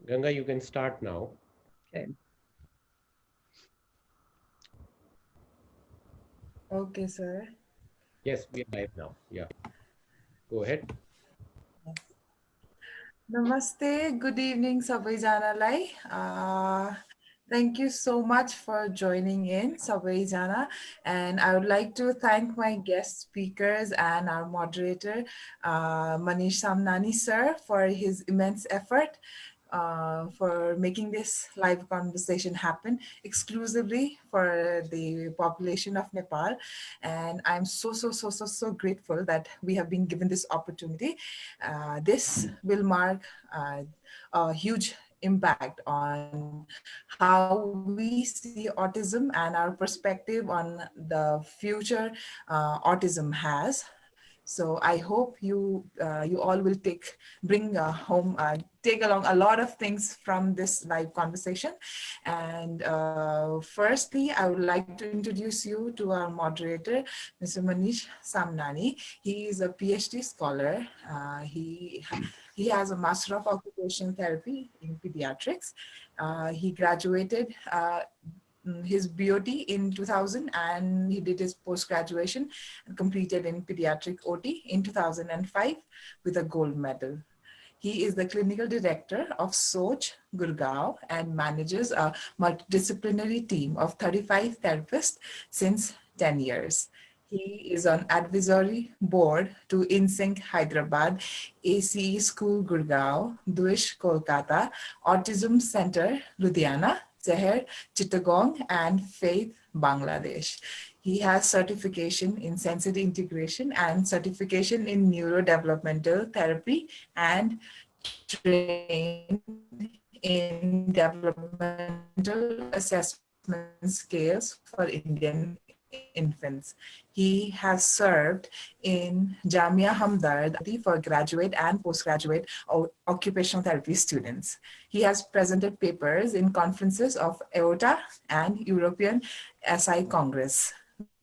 Ganga, you can start now. Okay. Okay, sir. Yes, we are live now. Yeah, go ahead. Namaste. Good evening, Sabaijanalai. Thank you so much for joining in, Sabaijana. And I would like to thank my guest speakers and our moderator, Manish Samnani, sir, for his immense effort. For making this live conversation happen exclusively for the population of Nepal. And I'm so grateful that we have been given this opportunity. This will mark a huge impact on how we see autism and our perspective on the future autism has. So I hope you all will take along a lot of things from this live conversation. And firstly, I would like to introduce you to our moderator, Mr. Manish Samnani. He is a PhD scholar. He has a Master of Occupational Therapy in Pediatrics. He graduated his BOT in 2000, and he did his post-graduation and completed in pediatric OT in 2005 with a gold medal. He is the clinical director of SOCH Gurgaon and manages a multidisciplinary team of 35 therapists since 10 years. He is on advisory board to InSync Hyderabad, ACE School Gurgaon, Duish Kolkata, Autism Center Ludhiana, Zeher Chittagong, and Faith Bangladesh. He has certification in sensory integration and certification in neurodevelopmental therapy and trained in developmental assessment scales for Indian infants. He has served in Jamia Hamdard for graduate and postgraduate occupational therapy students. He has presented papers in conferences of EOTA and European SI Congress,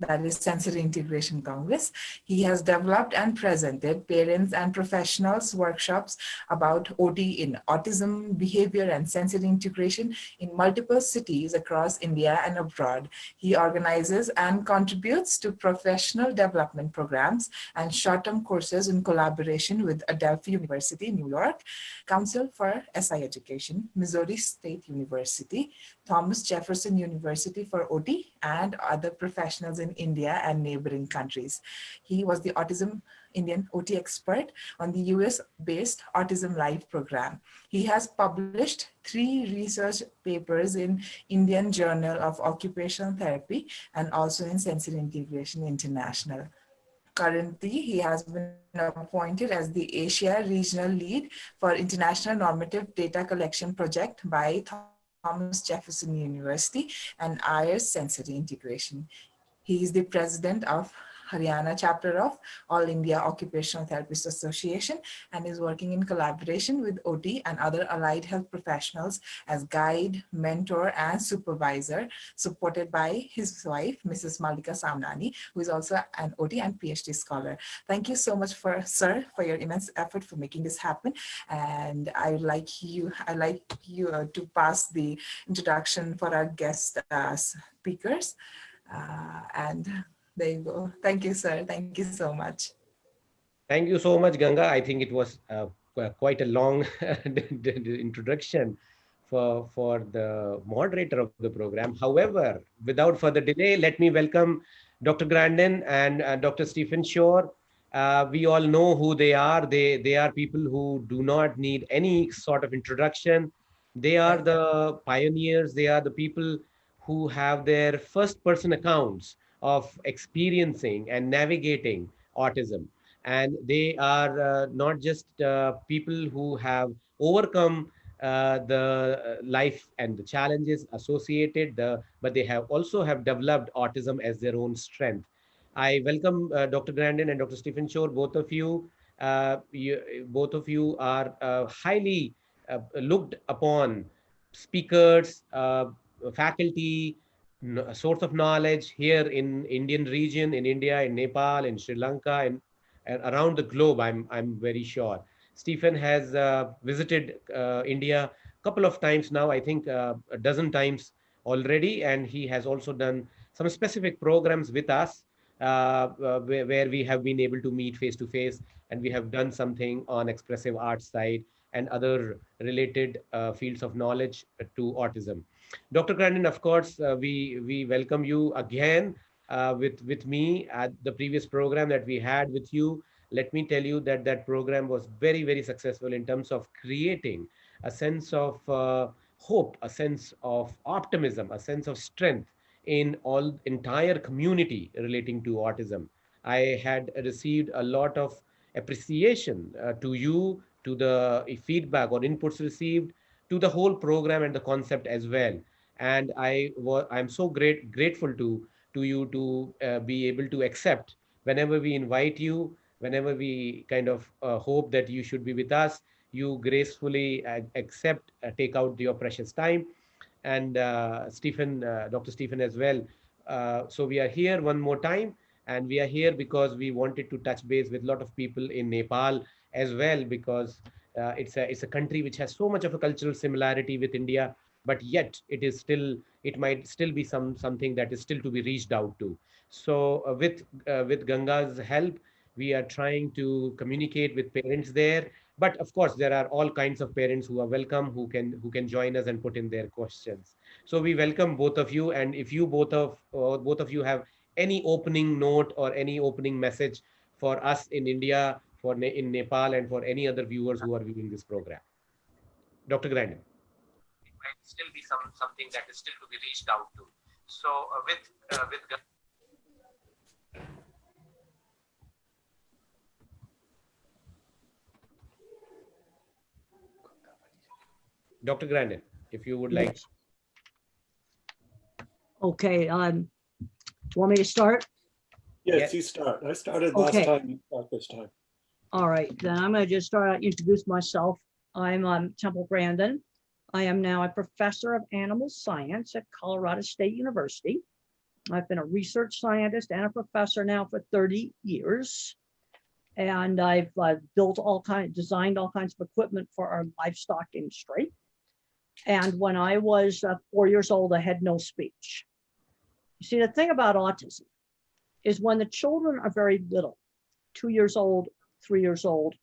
that is Sensory Integration Congress. He has developed and presented parents and professionals workshops about OT in autism, behavior, and sensory integration in multiple cities across India and abroad. He organizes and contributes to professional development programs and short-term courses in collaboration with Adelphi University, New York, Council for SI Education, Missouri State University, Thomas Jefferson University for OT, and other professionals in India and neighboring countries. He was the Autism Indian OT expert on the US based Autism Live program. He has published 3 research papers in Indian Journal of Occupational Therapy and also in Sensory Integration International. Currently, he has been appointed as the Asia Regional Lead for International Normative Data Collection Project by Thomas Jefferson University and IRS Sensory Integration. He is the president of Haryana chapter of All India Occupational Therapist Association and is working in collaboration with OT and other allied health professionals as guide, mentor, and supervisor, supported by his wife, Mrs. Malika Samnani, who is also an OT and PhD scholar. Thank you so much for, sir, for your immense effort for making this happen. And I like you to pass the introduction for our guest speakers. And there you go. Thank you, sir. Thank you so much. Thank you so much, Ganga. I think it was quite a long introduction for the moderator of the program. However, without further delay, let me welcome Dr. Grandin and Dr. Stephen Shore. We all know who they are. They are people who do not need any sort of introduction. They are Right. the pioneers. They are the people who have their first person accounts of experiencing and navigating autism, and they are not just people who have overcome the life and the challenges associated, but they have also have developed autism as their own strength. I welcome Dr. Grandin and Dr. Stephen Shore. Both of you are highly looked upon speakers, faculty, a source of knowledge here in Indian region, in India, in Nepal, in Sri Lanka, and around the globe. I'm very sure. Stephen has visited India couple of times now, I think a dozen times already, and he has also done some specific programs with us where we have been able to meet face to face, and we have done something on expressive art side and other related fields of knowledge to autism. Dr. Grandin, of course, we welcome you again with me at the previous program that we had with you. Let me tell you that that program was very, very successful in terms of creating a sense of hope, a sense of optimism, a sense of strength in all entire community relating to autism. I had received a lot of appreciation to you, to the feedback or inputs received, to the whole program and the concept as well. And I'm so grateful to you to be able to accept whenever we invite you, whenever we kind of hope that you should be with us. You gracefully accept, take out your precious time, and Stephen, Dr. Stephen as well. So we are here one more time, and we are here because we wanted to touch base with a lot of people in Nepal as well, because it's a country which has so much of a cultural similarity with India, but yet it might still be something that is still to be reached out to. So with Ganga's help, we are trying to communicate with parents there, but of course there are all kinds of parents who are welcome, who can join us and put in their questions. So we welcome both of you, and if you both of you have any opening note or any opening message for us in India, in Nepal, and for any other viewers who are viewing this program. Dr. Grandin. It might still be something that is still to be reached out to. So with Dr. Grandin, if you would like. Yes. Okay, do you want me to start? Yes, Yes. you start. I started last Okay. time, you start this time. All right, then I'm going to just start out, introduce myself. I'm Temple Grandin. I am now a professor of animal science at Colorado State University. I've been a research scientist and a professor now for 30 years. And I've designed all kinds of equipment for our livestock industry. And when I was 4 years old, I had no speech. You see, the thing about autism is when the children are very little, 2 years old, 3 years old,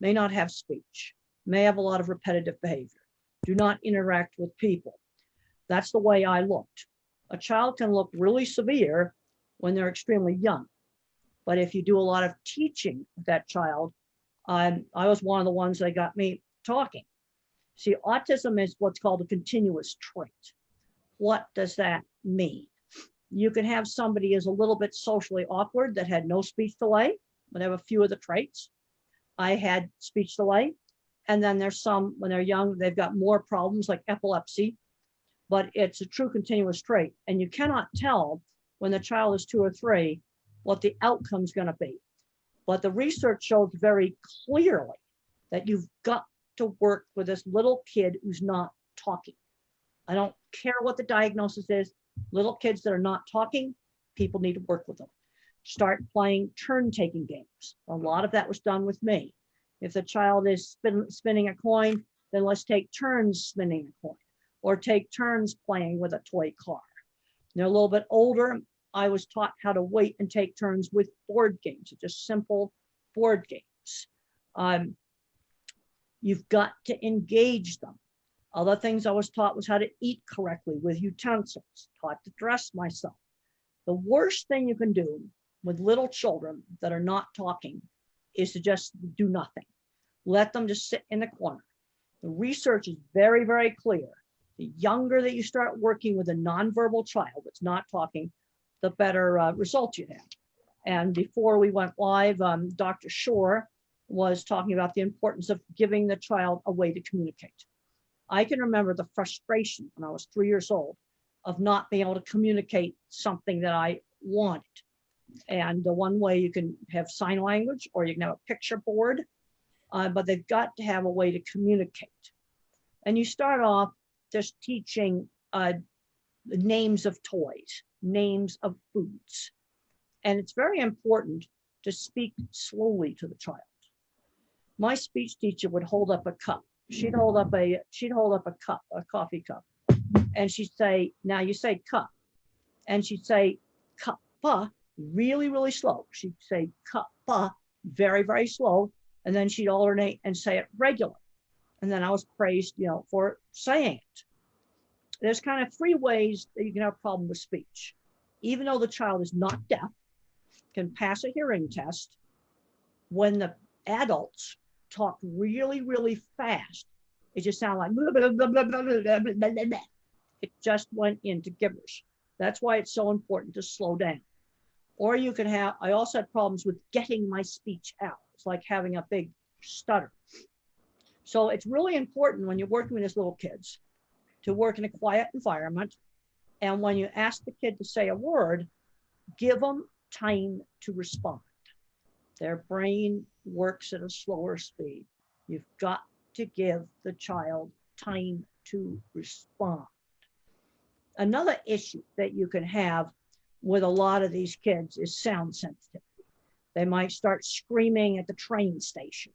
may not have speech, may have a lot of repetitive behavior, do not interact with people. That's the way I looked. A child can look really severe when they're extremely young. But if you do a lot of teaching with that child, I was one of the ones that got me talking. See, autism is what's called a continuous trait. What does that mean? You can have somebody who's a little bit socially awkward that had no speech delay, but have a few of the traits. I had speech delay. And then there's some, when they're young, they've got more problems like epilepsy, but it's a true continuous trait. And you cannot tell when the child is 2 or 3 what the outcome's going to be. But the research shows very clearly that you've got to work with this little kid who's not talking. I don't care what the diagnosis is. Little kids that are not talking, people need to work with them. Start playing turn-taking games. A lot of that was done with me. If the child is spinning a coin, then let's take turns spinning a coin, or take turns playing with a toy car. They're a little bit older. I was taught how to wait and take turns with board games, just simple board games. You've got to engage them. Other things I was taught was how to eat correctly with utensils, taught to dress myself. The worst thing you can do with little children that are not talking is to just do nothing. Let them just sit in the corner. The research is very, very clear. The younger that you start working with a nonverbal child that's not talking, the better results you have. And before we went live, Dr. Shore was talking about the importance of giving the child a way to communicate. I can remember the frustration when I was 3 years old of not being able to communicate something that I wanted. And the one way you can have sign language, or you can have a picture board, but they've got to have a way to communicate. And you start off just teaching the names of toys, names of foods. And it's very important to speak slowly to the child. My speech teacher would hold up a cup she'd hold up a cup, a coffee cup, and she'd say, now you say cup, and she'd say cuppa really, really slow. She'd say cuppa very, very slow, and then she'd alternate and say it regular. And then I was praised, for saying it. There's kind of three ways that you can have a problem with speech. Even though the child is not deaf, can pass a hearing test, when the adults talk really, really fast, it just sounds like blah, blah, blah, blah, blah, blah, blah, blah, blah. It just went into gibberish. That's why it's so important to slow down. Or you can have, I also had problems with getting my speech out. It's like having a big stutter. So it's really important when you're working with these little kids to work in a quiet environment. And when you ask the kid to say a word, give them time to respond. Their brain works at a slower speed. You've got to give the child time to respond. Another issue that you can have with a lot of these kids is sound sensitivity. They might start screaming at the train station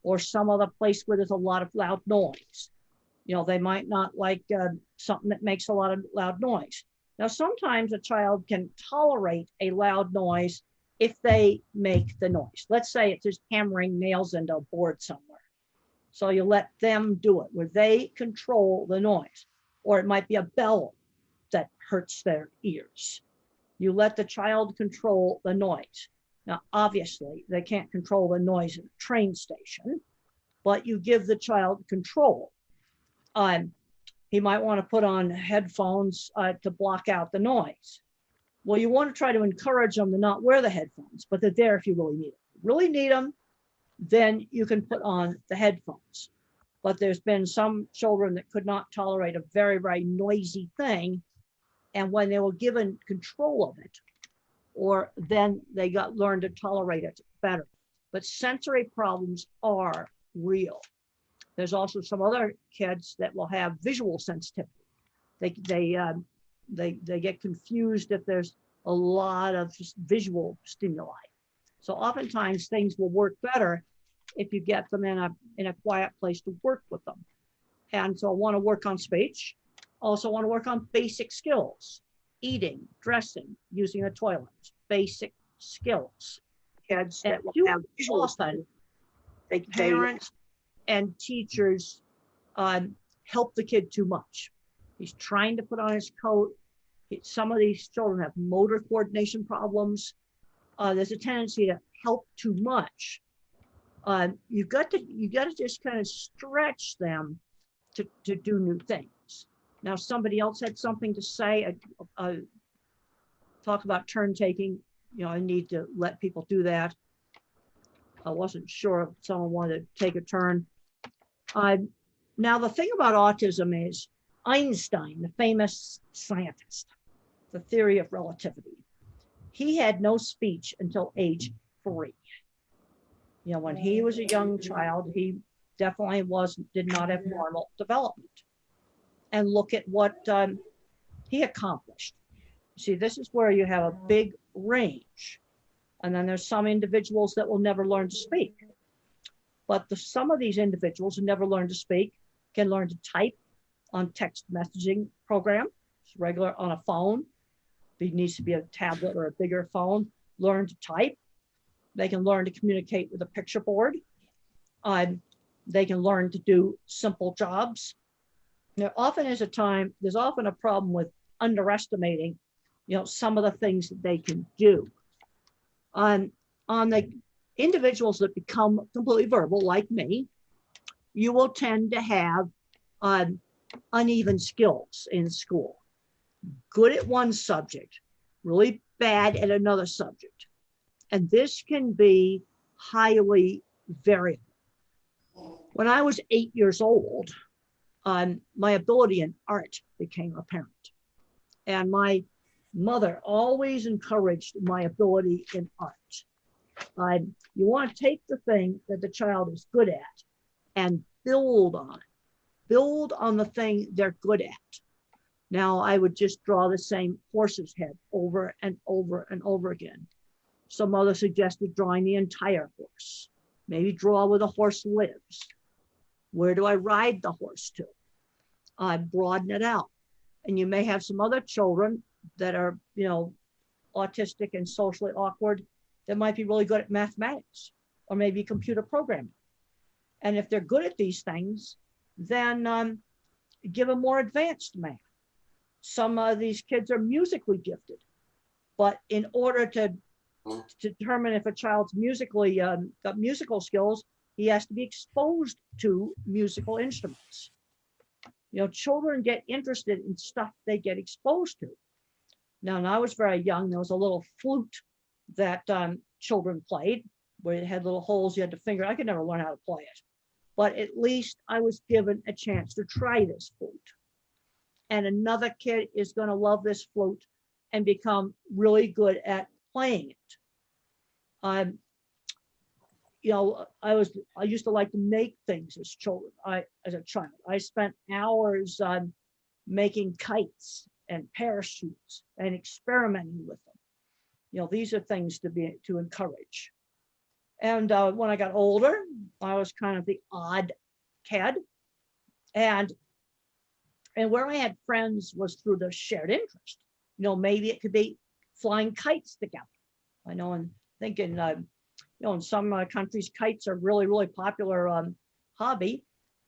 or some other place where there's a lot of loud noise. They might not like something that makes a lot of loud noise. Now, sometimes a child can tolerate a loud noise if they make the noise. Let's say it's just hammering nails into a board somewhere. So you let them do it where they control the noise. Or it might be a bell that hurts their ears. You let the child control the noise. Now, obviously, they can't control the noise in a train station, but you give the child control. He might want to put on headphones to block out the noise. Well, you want to try to encourage them to not wear the headphones, but they're there if you really need them. Really need them, then you can put on the headphones. But there's been some children that could not tolerate a very, very noisy thing. And when they were given control of it, or then they learned to tolerate it better. But sensory problems are real. There's also some other kids that will have visual sensitivity. They get confused if there's a lot of just visual stimuli. So oftentimes things will work better if you get them in a quiet place to work with them. And so I want to work on speech. Also want to work on basic skills, eating, dressing, using the toilet, basic skills. Kids that will have often parents and teachers help the kid too much. He's trying to put on his coat. Some of these children have motor coordination problems. There's a tendency to help too much. You've got to just kind of stretch them to do new things. Now, somebody else had something to say. Talk about turn taking. I need to let people do that. I wasn't sure if someone wanted to take a turn. Now, the thing about autism is Einstein, the famous scientist, the theory of relativity, he had no speech until age 3. When he was a young child, he definitely did not have normal development. And look at what he accomplished. See, this is where you have a big range. And then there's some individuals that will never learn to speak. But some of these individuals who never learn to speak can learn to type on text messaging program, it's regular on a phone. It needs to be a tablet or a bigger phone. Learn to type. They can learn to communicate with a picture board. They can learn to do simple jobs. There's often a problem with underestimating, some of the things that they can do. On the individuals that become completely verbal, like me, you will tend to have uneven skills in school. Good at one subject, really bad at another subject. And this can be highly variable. When I was 8 years old, my ability in art became apparent. And my mother always encouraged my ability in art. You want to take the thing that the child is good at and build on it. Build on the thing they're good at. Now, I would just draw the same horse's head over and over and over again. Some other suggested drawing the entire horse. Maybe draw where the horse lives. Where do I ride the horse to? I broaden it out. And you may have some other children that are, autistic and socially awkward that might be really good at mathematics or maybe computer programming. And if they're good at these things, then give them more advanced math. Some of these kids are musically gifted, but in order to determine if a child's musically got musical skills, he has to be exposed to musical instruments. Children get interested in stuff they get exposed to. Now, when I was very young, there was a little flute that children played where it had little holes you had to finger. I could never learn how to play it, but at least I was given a chance to try this flute. And another kid is going to love this flute and become really good at playing it. I used to like to make things as a child. I spent hours making kites and parachutes and experimenting with them. These are things to encourage. And when I got older, I was kind of the odd kid. And where I had friends was through the shared interest. Maybe it could be flying kites together. I know, and thinking, in some countries, kites are really, really popular hobby.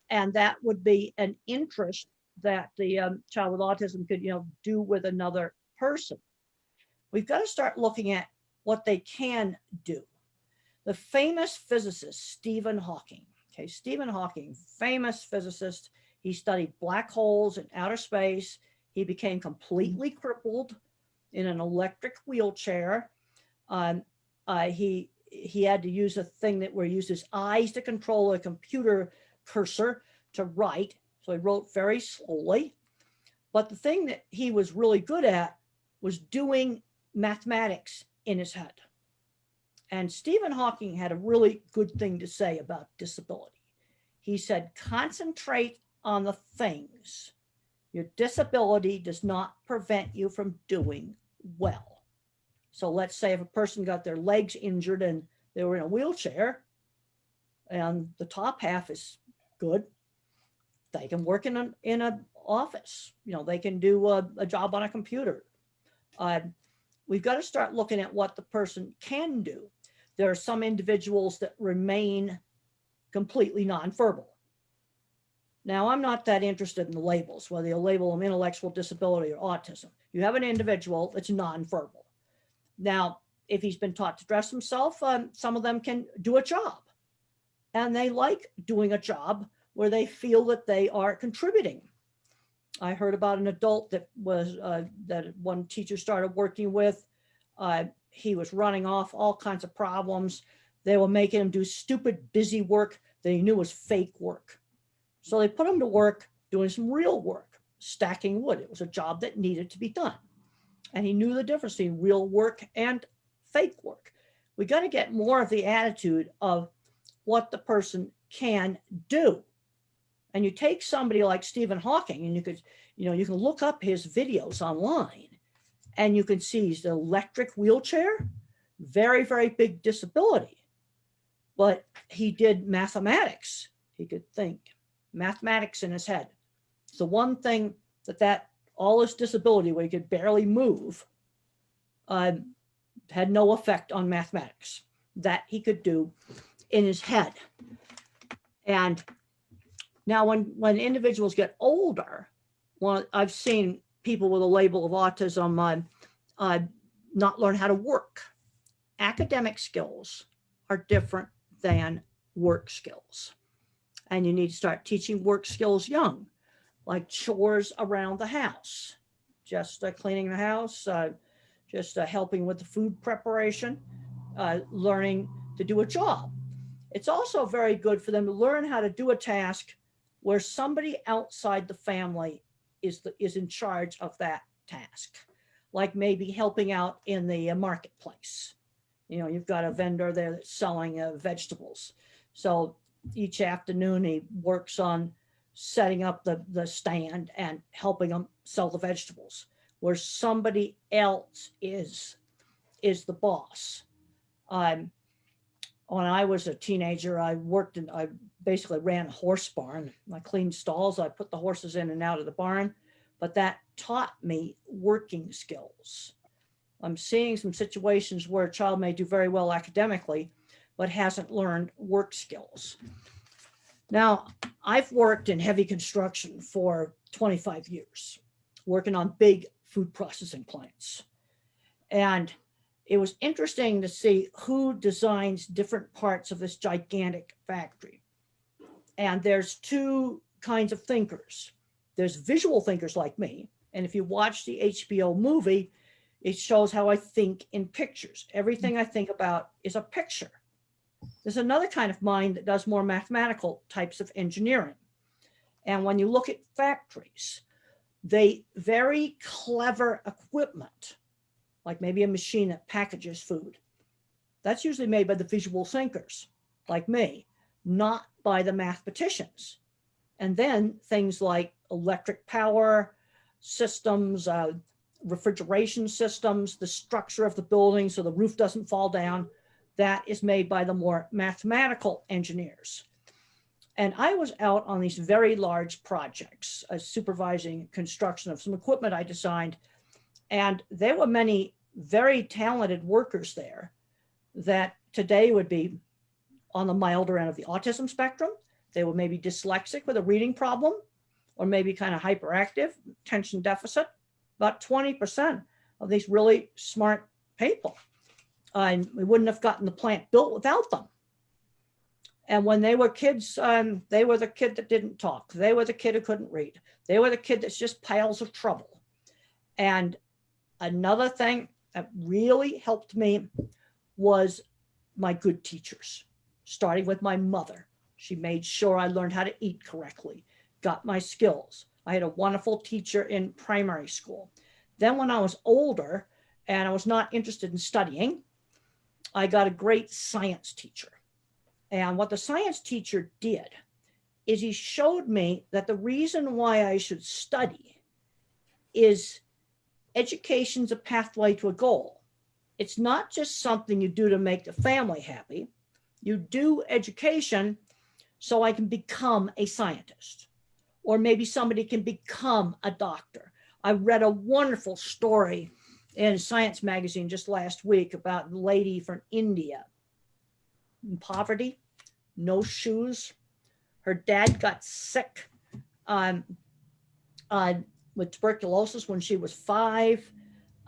And that would be an interest that the child with autism could, do with another person. We've got to start looking at what they can do. The famous physicist, Stephen Hawking. Okay, Stephen Hawking, famous physicist. He studied black holes in outer space. He became completely crippled in an electric wheelchair. He had to use a thing that where he used his eyes to control a computer cursor to write. So he wrote very slowly. But the thing that he was really good at was doing mathematics in his head. And Stephen Hawking had a really good thing to say about disability. He said, concentrate on the things. Your disability does not prevent you from doing well. So let's say if a person got their legs injured and they were in a wheelchair and the top half is good, they can work in an office. They can do a job on a computer. We've got to start looking at what the person can do. There are some individuals that remain completely nonverbal. Now, I'm not that interested in the labels, whether you label them intellectual disability or autism. You have an individual that's nonverbal. Now, if he's been taught to dress himself, some of them can do a job. And they like doing a job where they feel that they are contributing. I heard about an adult that was that one teacher started working with. He was running off all kinds of problems. They were making him do stupid, busy work that he knew was fake work. So they put him to work doing some real work, stacking wood. It was a job that needed to be done. And he knew the difference between real work and fake work. We got to get more of the attitude of what the person can do. And you take somebody like Stephen Hawking, and you can look up his videos online, and you can see he's an electric wheelchair, very, very big disability. But he did mathematics. He could think mathematics in his head. It's the one thing that all his disability, where he could barely move, had no effect on mathematics, that he could do in his head. And now when individuals get older, I've seen people with a label of autism not learn how to work. Academic skills are different than work skills. And you need to start teaching work skills young, like chores around the house, just cleaning the house, just helping with the food preparation, learning to do a job. It's also very good for them to learn how to do a task where somebody outside the family is in charge of that task, like maybe helping out in the marketplace. You've got a vendor there that's selling vegetables. So each afternoon he works on setting up the stand and helping them sell the vegetables, where somebody else is the boss. When I was a teenager, I basically ran a horse barn. I cleaned stalls. I put the horses in and out of the barn, but that taught me working skills. I'm seeing some situations where a child may do very well academically, but hasn't learned work skills. Now, I've worked in heavy construction for 25 years, working on big food processing plants. And it was interesting to see who designs different parts of this gigantic factory. And there's two kinds of thinkers. There's visual thinkers like me. And if you watch the HBO movie, it shows how I think in pictures. Everything I think about is a picture. There's another kind of mind that does more mathematical types of engineering. And when you look at factories, they very clever equipment, like maybe a machine that packages food. That's usually made by the visual thinkers, like me, not by the mathematicians. And then things like electric power systems, refrigeration systems, the structure of the building so the roof doesn't fall down, that is made by the more mathematical engineers. And I was out on these very large projects, supervising construction of some equipment I designed. And there were many very talented workers there that today would be on the milder end of the autism spectrum. They were maybe dyslexic with a reading problem, or maybe kind of hyperactive, attention deficit. About 20% of these really smart people. And we wouldn't have gotten the plant built without them. And when they were kids, they were the kid that didn't talk. They were the kid who couldn't read. They were the kid that's just piles of trouble. And another thing that really helped me was my good teachers, starting with my mother. She made sure I learned how to eat correctly, got my skills. I had a wonderful teacher in primary school. Then when I was older and I was not interested in studying, I got a great science teacher. And what the science teacher did is he showed me that the reason why I should study is education's a pathway to a goal. It's not just something you do to make the family happy. You do education so I can become a scientist, or maybe somebody can become a doctor. I read a wonderful story in Science magazine just last week about a lady from India in poverty, no shoes. Her dad got sick with tuberculosis when she was 5,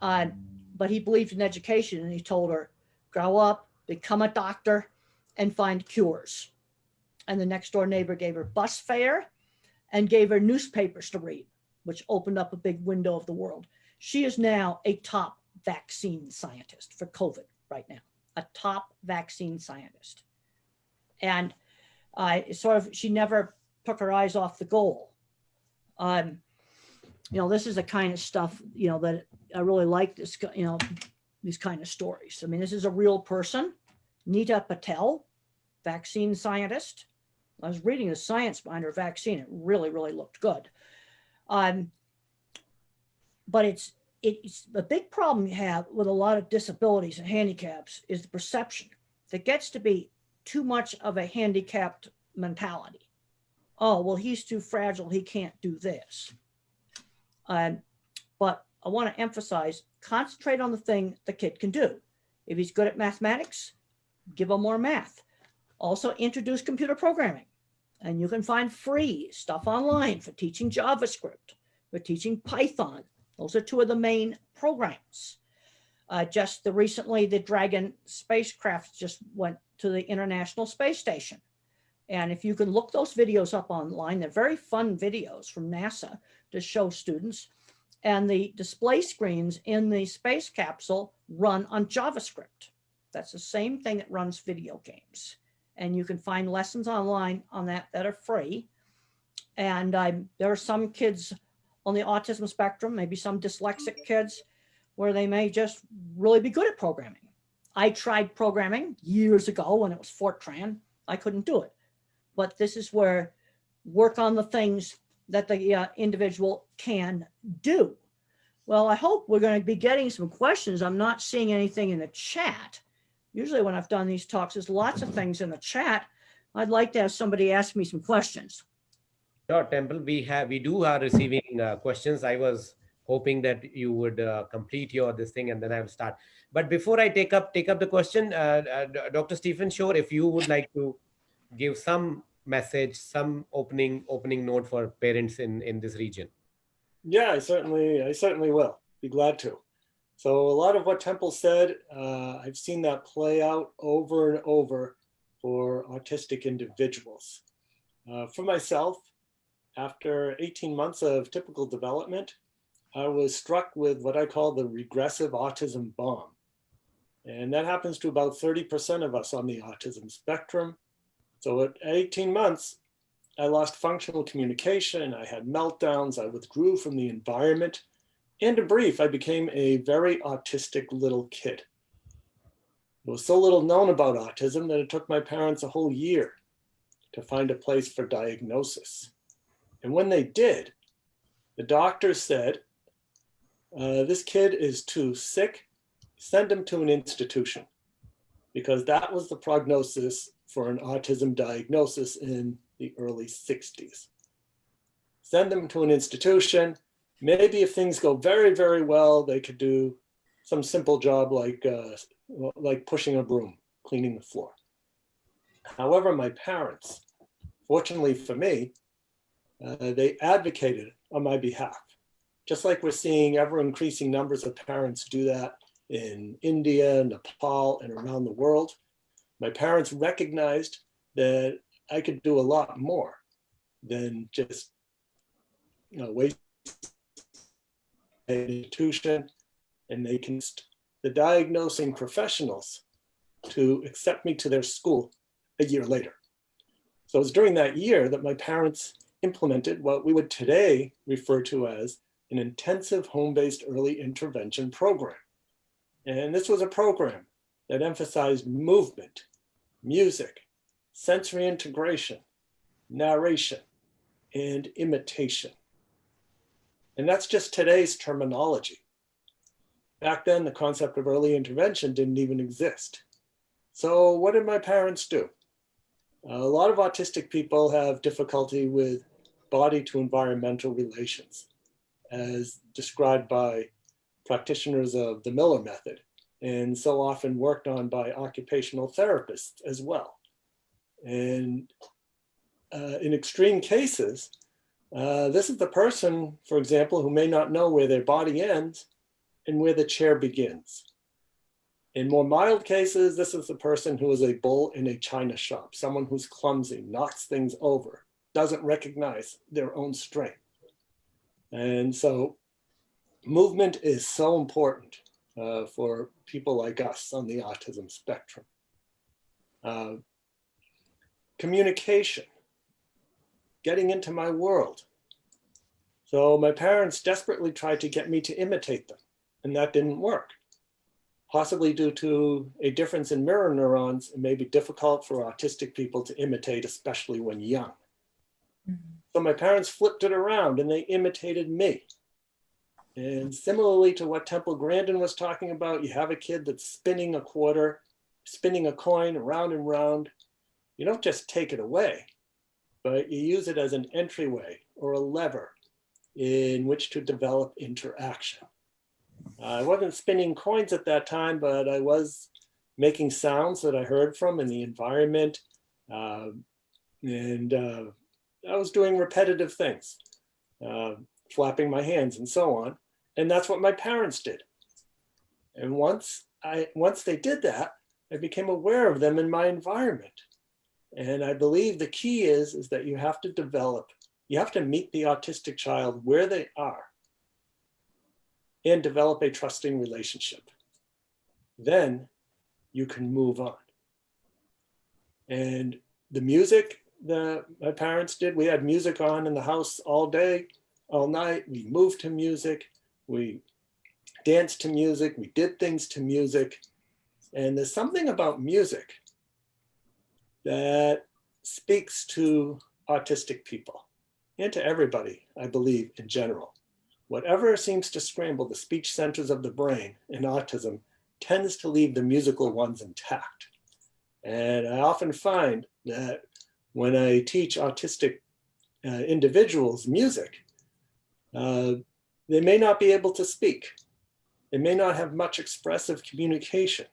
but he believed in education, and he told her, grow up, become a doctor, and find cures. And the next door neighbor gave her bus fare and gave her newspapers to read, which opened up a big window of the world. She is now a top vaccine scientist for COVID right now, a top vaccine scientist. And she never took her eyes off the goal. This is the kind of stuff, that I really like this, these kind of stories. I mean, this is a real person, Nita Patel, vaccine scientist. I was reading the science behind her vaccine. It really, really looked good. But it's a big problem you have with a lot of disabilities and handicaps is the perception. There gets to be too much of a handicapped mentality. Oh, well, he's too fragile. He can't do this. But I want to emphasize, concentrate on the thing the kid can do. If he's good at mathematics, give him more math. Also introduce computer programming. And you can find free stuff online for teaching JavaScript, for teaching Python. Those are 2 of the main programs. Recently, the Dragon spacecraft just went to the International Space Station. And if you can look those videos up online, they're very fun videos from NASA to show students. And the display screens in the space capsule run on JavaScript. That's the same thing that runs video games. And you can find lessons online on that are free. And there are some kids on the autism spectrum, maybe some dyslexic kids, where they may just really be good at programming. I tried programming years ago when it was Fortran. I couldn't do it. But this is where work on the things that the individual can do. Well, I hope we're going to be getting some questions. I'm not seeing anything in the chat. Usually when I've done these talks, there's lots of things in the chat, I'd like to have somebody ask me some questions. Sure, Temple. We do are receiving questions. I was hoping that you would complete your this thing and then I will start. But before I take up the question, Dr. Stephen Shore, if you would like to give some message, some opening note for parents in this region. Yeah, I certainly will. Be glad to. So a lot of what Temple said, I've seen that play out over and over for autistic individuals. For myself, after 18 months of typical development, I was struck with what I call the regressive autism bomb. And that happens to about 30% of us on the autism spectrum. So at 18 months, I lost functional communication, I had meltdowns, I withdrew from the environment, and in brief, I became a very autistic little kid. There was so little known about autism that it took my parents a whole year to find a place for diagnosis. And when they did, the doctor said, this kid is too sick, send him to an institution, because that was the prognosis for an autism diagnosis in the early 60s. Send them to an institution. Maybe if things go very, very well, they could do some simple job like pushing a broom, cleaning the floor. However, my parents, fortunately for me, they advocated on my behalf. Just like we're seeing ever increasing numbers of parents do that in India, Nepal, and around the world, my parents recognized that I could do a lot more than just wait an institution, and they can the diagnosing professionals to accept me to their school a year later. So it was during that year that my parents implemented what we would today refer to as an intensive home-based early intervention program. And this was a program that emphasized movement, music, sensory integration, narration, and imitation. And that's just today's terminology. Back then, the concept of early intervention didn't even exist. So what did my parents do? A lot of autistic people have difficulty with body to environmental relations, as described by practitioners of the Miller method, and so often worked on by occupational therapists as well. And in extreme cases, this is the person, for example, who may not know where their body ends and where the chair begins. In more mild cases, this is the person who is a bull in a china shop, someone who's clumsy, knocks things over, doesn't recognize their own strength. And so movement is so important for people like us on the autism spectrum. Communication, getting into my world. So my parents desperately tried to get me to imitate them, and that didn't work. Possibly due to a difference in mirror neurons, it may be difficult for autistic people to imitate, especially when young. Mm-hmm. So my parents flipped it around and they imitated me. And similarly to what Temple Grandin was talking about, you have a kid that's spinning a quarter, spinning a coin round and round. You don't just take it away, but you use it as an entryway or a lever in which to develop interaction. I wasn't spinning coins at that time, but I was making sounds that I heard from in the environment. And I was doing repetitive things, flapping my hands and so on. And that's what my parents did. And once they did that, I became aware of them in my environment. And I believe the key is that you have to meet the autistic child where they are and develop a trusting relationship. Then you can move on. And the music that my parents did, we had music on in the house all day, all night. We moved to music, we danced to music, we did things to music. And there's something about music that speaks to autistic people and to everybody, I believe, in general. Whatever seems to scramble the speech centers of the brain in autism tends to leave the musical ones intact. And I often find that when I teach autistic individuals music, they may not be able to speak. They may not have much expressive communication,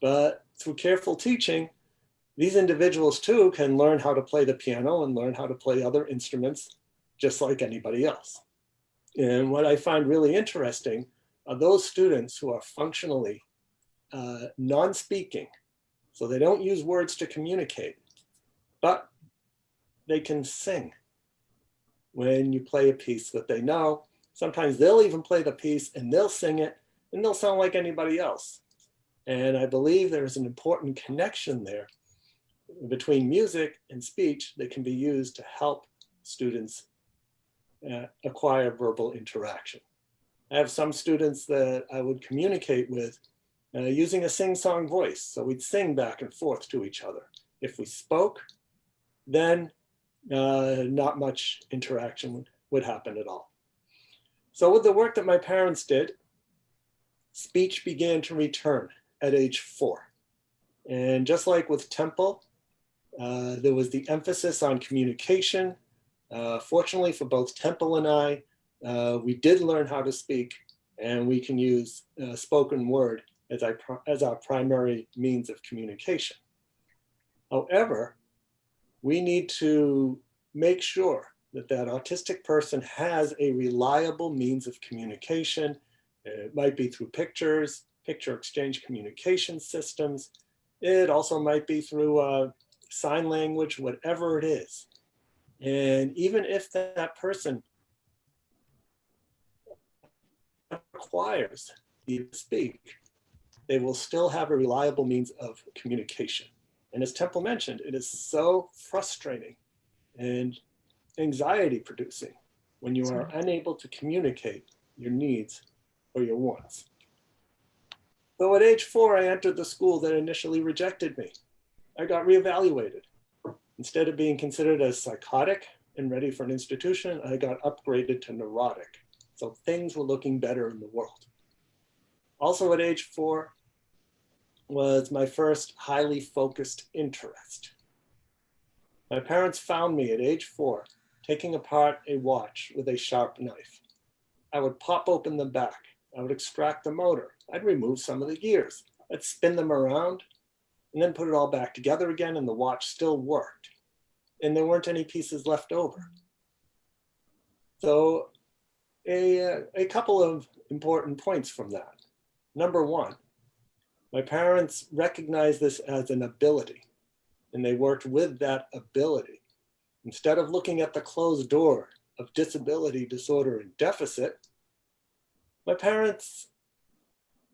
but through careful teaching, these individuals too can learn how to play the piano and learn how to play other instruments just like anybody else. And what I find really interesting are those students who are functionally non-speaking, so they don't use words to communicate, but they can sing. When you play a piece that they know, sometimes they'll even play the piece and they'll sing it and they'll sound like anybody else. And I believe there's an important connection there between music and speech that can be used to help students acquire verbal interaction. I have some students that I would communicate with using a sing-song voice. So we'd sing back and forth to each other. If we spoke, then not much interaction would happen at all. So with the work that my parents did, speech began to return at age 4. And just like with Temple, there was the emphasis on communication. Fortunately for both Temple and I, we did learn how to speak, and we can use spoken word as our primary means of communication. However, we need to make sure that that autistic person has a reliable means of communication. It might be through pictures, picture exchange communication systems. It also might be through sign language, whatever it is. And even if that person requires you to speak, they will still have a reliable means of communication. And as Temple mentioned, it is so frustrating and anxiety producing when you are unable to communicate your needs or your wants. So at age 4, I entered the school that initially rejected me. I got reevaluated. Instead of being considered as psychotic and ready for an institution, I got upgraded to neurotic. So things were looking better in the world. Also at age 4 was my first highly focused interest. My parents found me at age 4 taking apart a watch with a sharp knife. I would pop open the back. I would extract the motor. I'd remove some of the gears. I'd spin them around and then put it all back together again, and the watch still worked. And there weren't any pieces left over. So a couple of important points from that. Number one, my parents recognized this as an ability, and they worked with that ability. Instead of looking at the closed door of disability, disorder, and deficit, my parents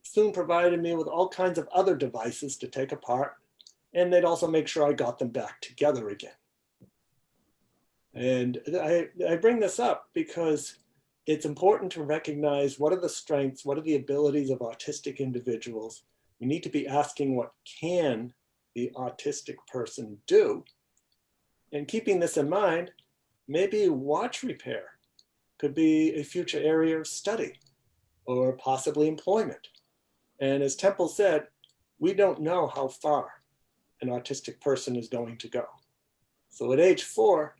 soon provided me with all kinds of other devices to take apart, and they'd also make sure I got them back together again. And I bring this up because it's important to recognize what are the strengths, what are the abilities of autistic individuals. We need to be asking, what can the autistic person do? And keeping this in mind, maybe watch repair could be a future area of study or possibly employment. And as Temple said, we don't know how far an autistic person is going to go. So at age 4,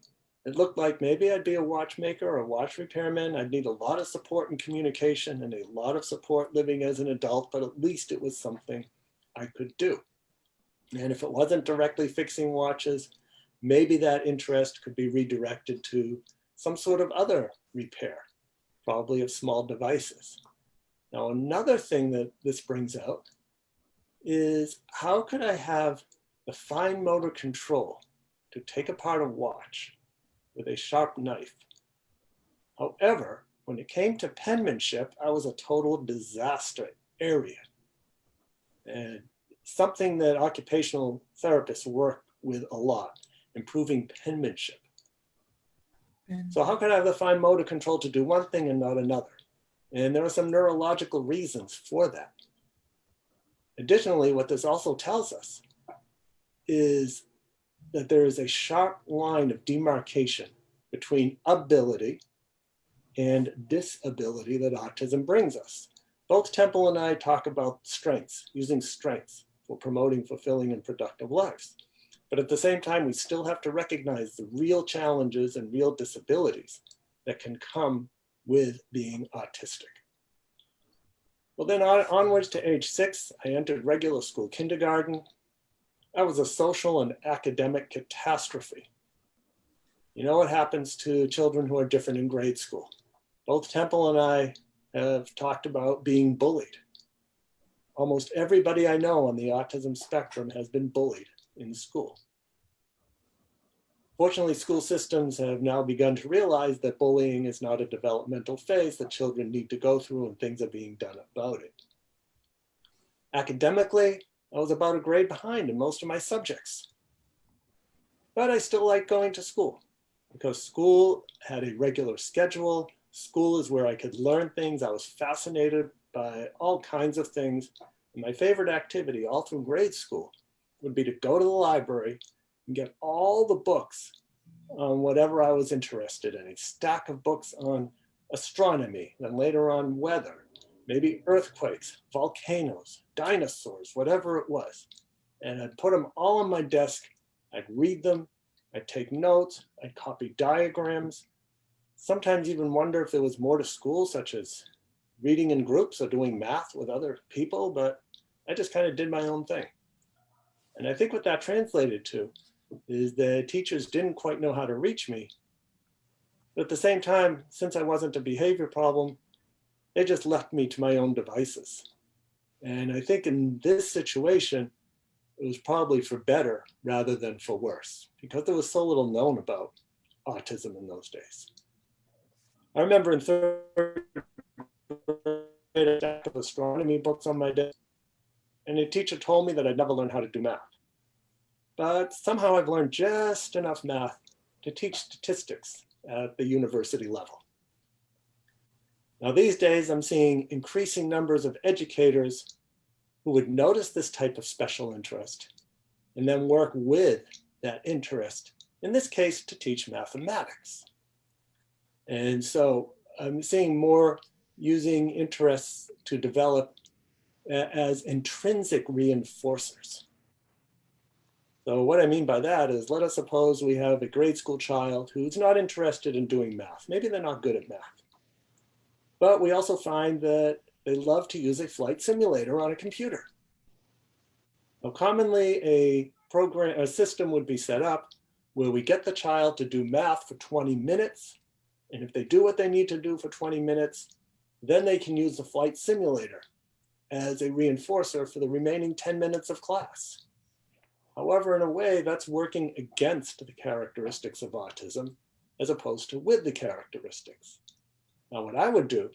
it looked like maybe I'd be a watchmaker or a watch repairman. I'd need a lot of support and communication and a lot of support living as an adult, but at least it was something I could do. And if it wasn't directly fixing watches, maybe that interest could be redirected to some sort of other repair, probably of small devices. Now, another thing that this brings out is, how could I have the fine motor control to take apart a watch with a sharp knife? However, when it came to penmanship, I was a total disaster area. And something that occupational therapists work with a lot, improving penmanship. So how could I have the fine motor control to do one thing and not another? And there are some neurological reasons for that. Additionally, what this also tells us is that there is a sharp line of demarcation between ability and disability that autism brings us. Both Temple and I talk about strengths, using strengths for promoting fulfilling and productive lives. But at the same time, we still have to recognize the real challenges and real disabilities that can come with being autistic. Well, then onwards to age 6, I entered regular school kindergarten. That was a social and academic catastrophe. You know what happens to children who are different in grade school? Both Temple and I have talked about being bullied. Almost everybody I know on the autism spectrum has been bullied in school. Fortunately, school systems have now begun to realize that bullying is not a developmental phase that children need to go through, and things are being done about it. Academically, I was about a grade behind in most of my subjects. But I still liked going to school because school had a regular schedule. School is where I could learn things. I was fascinated by all kinds of things. And my favorite activity all through grade school would be to go to the library and get all the books on whatever I was interested in. A stack of books on astronomy, then later on weather, maybe earthquakes, volcanoes, dinosaurs, whatever it was. And I'd put them all on my desk. I'd read them. I'd take notes. I'd copy diagrams. Sometimes even wonder if there was more to school, such as reading in groups or doing math with other people, but I just kind of did my own thing. And I think what that translated to is the teachers didn't quite know how to reach me. But at the same time, since I wasn't a behavior problem, they just left me to my own devices. And I think in this situation, it was probably for better rather than for worse, because there was so little known about autism in those days. I remember in third grade, a stack of astronomy books on my desk, and a teacher told me that I'd never learn how to do math. But somehow I've learned just enough math to teach statistics at the university level. Now these days, I'm seeing increasing numbers of educators who would notice this type of special interest and then work with that interest, in this case, to teach mathematics. And so I'm seeing more using interests to develop as intrinsic reinforcers. So what I mean by that is, let us suppose we have a grade school child who's not interested in doing math. Maybe they're not good at math. But we also find that they love to use a flight simulator on a computer. Now, commonly a system would be set up where we get the child to do math for 20 minutes. And if they do what they need to do for 20 minutes, then they can use the flight simulator as a reinforcer for the remaining 10 minutes of class. However, in a way, that's working against the characteristics of autism as opposed to with the characteristics. Now, what I would do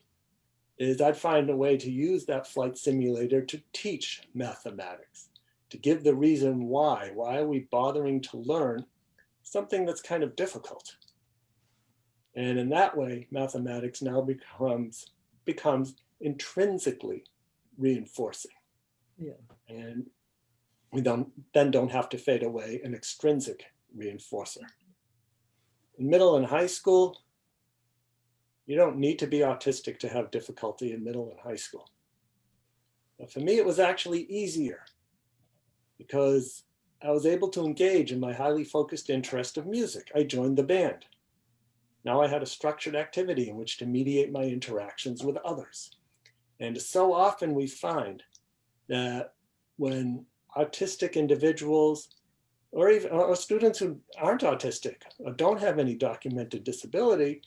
is I'd find a way to use that flight simulator to teach mathematics, to give the reason why. Why are we bothering to learn something that's kind of difficult? And in that way, mathematics now becomes intrinsically reinforcing. Yeah. And we don't have to fade away an extrinsic reinforcer. In middle and high school, you don't need to be autistic to have difficulty in middle and high school. But for me, it was actually easier because I was able to engage in my highly focused interest of music. I joined the band. Now I had a structured activity in which to mediate my interactions with others. And so often we find that when autistic individuals or students who aren't autistic or don't have any documented disability,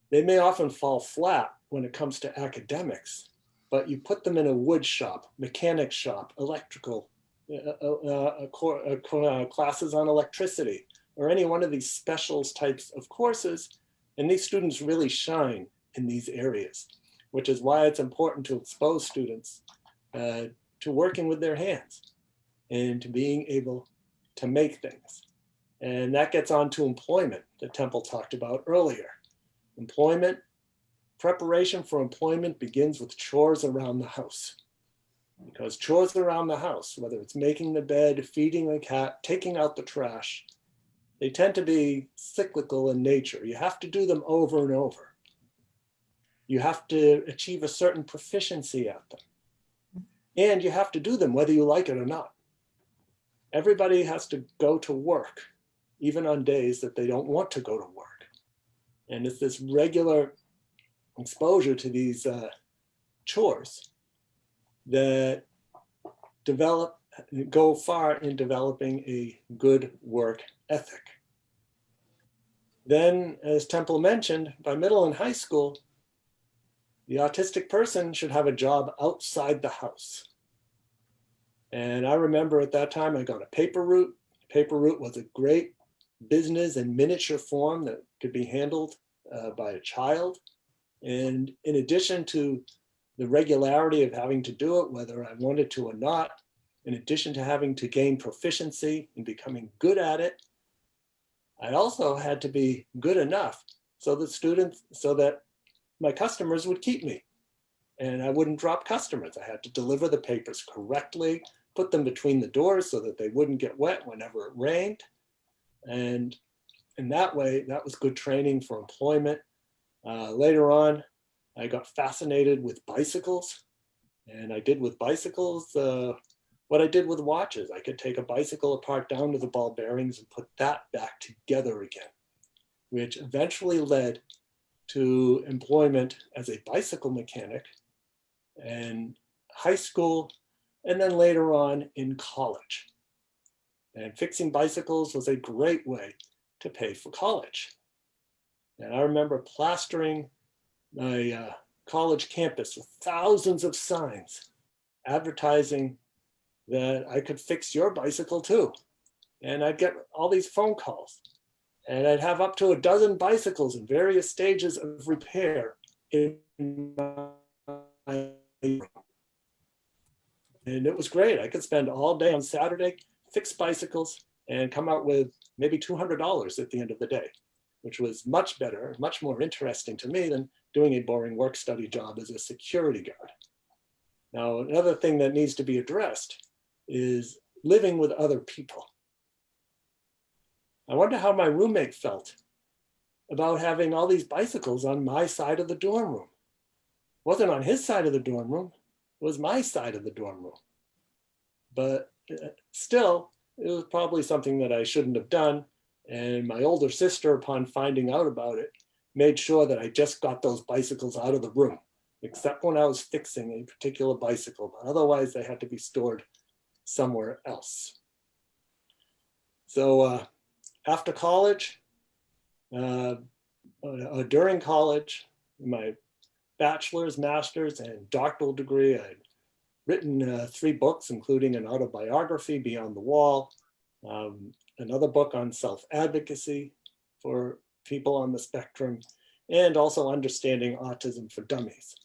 they may often fall flat when it comes to academics, but you put them in a wood shop, mechanic shop, electrical, classes on electricity, or any one of these specials types of courses, and these students really shine in these areas, which is why it's important to expose students to working with their hands and to being able to make things. And that gets on to employment that Temple talked about earlier. Employment, preparation for employment begins with chores around the house. Because chores around the house, whether it's making the bed, feeding the cat, taking out the trash, they tend to be cyclical in nature. You have to do them over and over. You have to achieve a certain proficiency at them. And you have to do them whether you like it or not. everybody has to go to work, even on days that they don't want to go to work. And it's this regular exposure to these chores that go far in developing a good work ethic. Then, as Temple mentioned, by middle and high school, the autistic person should have a job outside the house. And I remember at that time I got a paper route. Paper route was a great business in miniature form that could be handled by a child. And in addition to the regularity of having to do it, whether I wanted to or not, in addition to having to gain proficiency and becoming good at it, I also had to be good enough so that my customers would keep me and I wouldn't drop customers. I had to deliver the papers correctly, put them between the doors so that they wouldn't get wet whenever it rained. And in that way, that was good training for employment. Later on, I got fascinated with bicycles, and I did with bicycles what I did with watches. I could take a bicycle apart down to the ball bearings and put that back together again, which eventually led to employment as a bicycle mechanic in high school, and then later on in college. And fixing bicycles was a great way to pay for college. And I remember plastering my college campus with thousands of signs advertising that I could fix your bicycle too. And I'd get all these phone calls, and I'd have up to a dozen bicycles in various stages of repair in my room. And it was great. I could spend all day on Saturday, fix bicycles, and come out with maybe $200 at the end of the day, which was much better, much more interesting to me than doing a boring work study job as a security guard. Now, another thing that needs to be addressed is living with other people. I wonder how my roommate felt about having all these bicycles on my side of the dorm room. It wasn't on his side of the dorm room, it was my side of the dorm room. But still, it was probably something that I shouldn't have done. And my older sister, upon finding out about it, made sure that I just got those bicycles out of the room, except when I was fixing a particular bicycle. But otherwise, they had to be stored somewhere else. So after college, during college, my bachelor's, master's, and doctoral degree, I'd written 3 books, including an autobiography, Beyond the Wall, another book on self-advocacy for people on the spectrum, and also Understanding Autism for Dummies.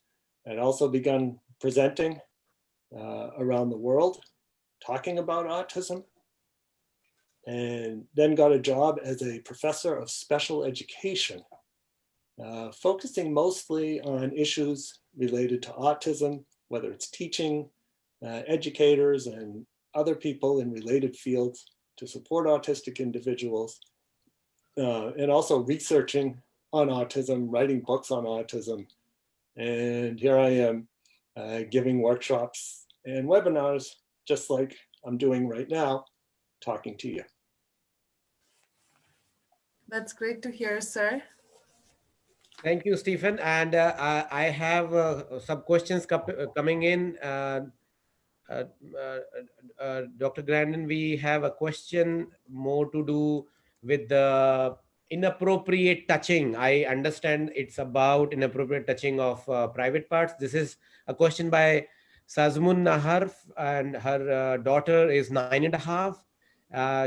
I'd also begun presenting around the world, talking about autism, and then got a job as a professor of special education, focusing mostly on issues related to autism, whether it's teaching educators and other people in related fields to support autistic individuals, and also researching on autism, writing books on autism. And here I am giving workshops and webinars, just like I'm doing right now, talking to you. That's great to hear, sir. Thank you, Stephen. And I have some questions coming in. Uh, Dr. Grandin, we have a question more to do with the inappropriate touching. I understand it's about inappropriate touching of private parts. This is a question by Sazmun Nahar, and her daughter is 9.5.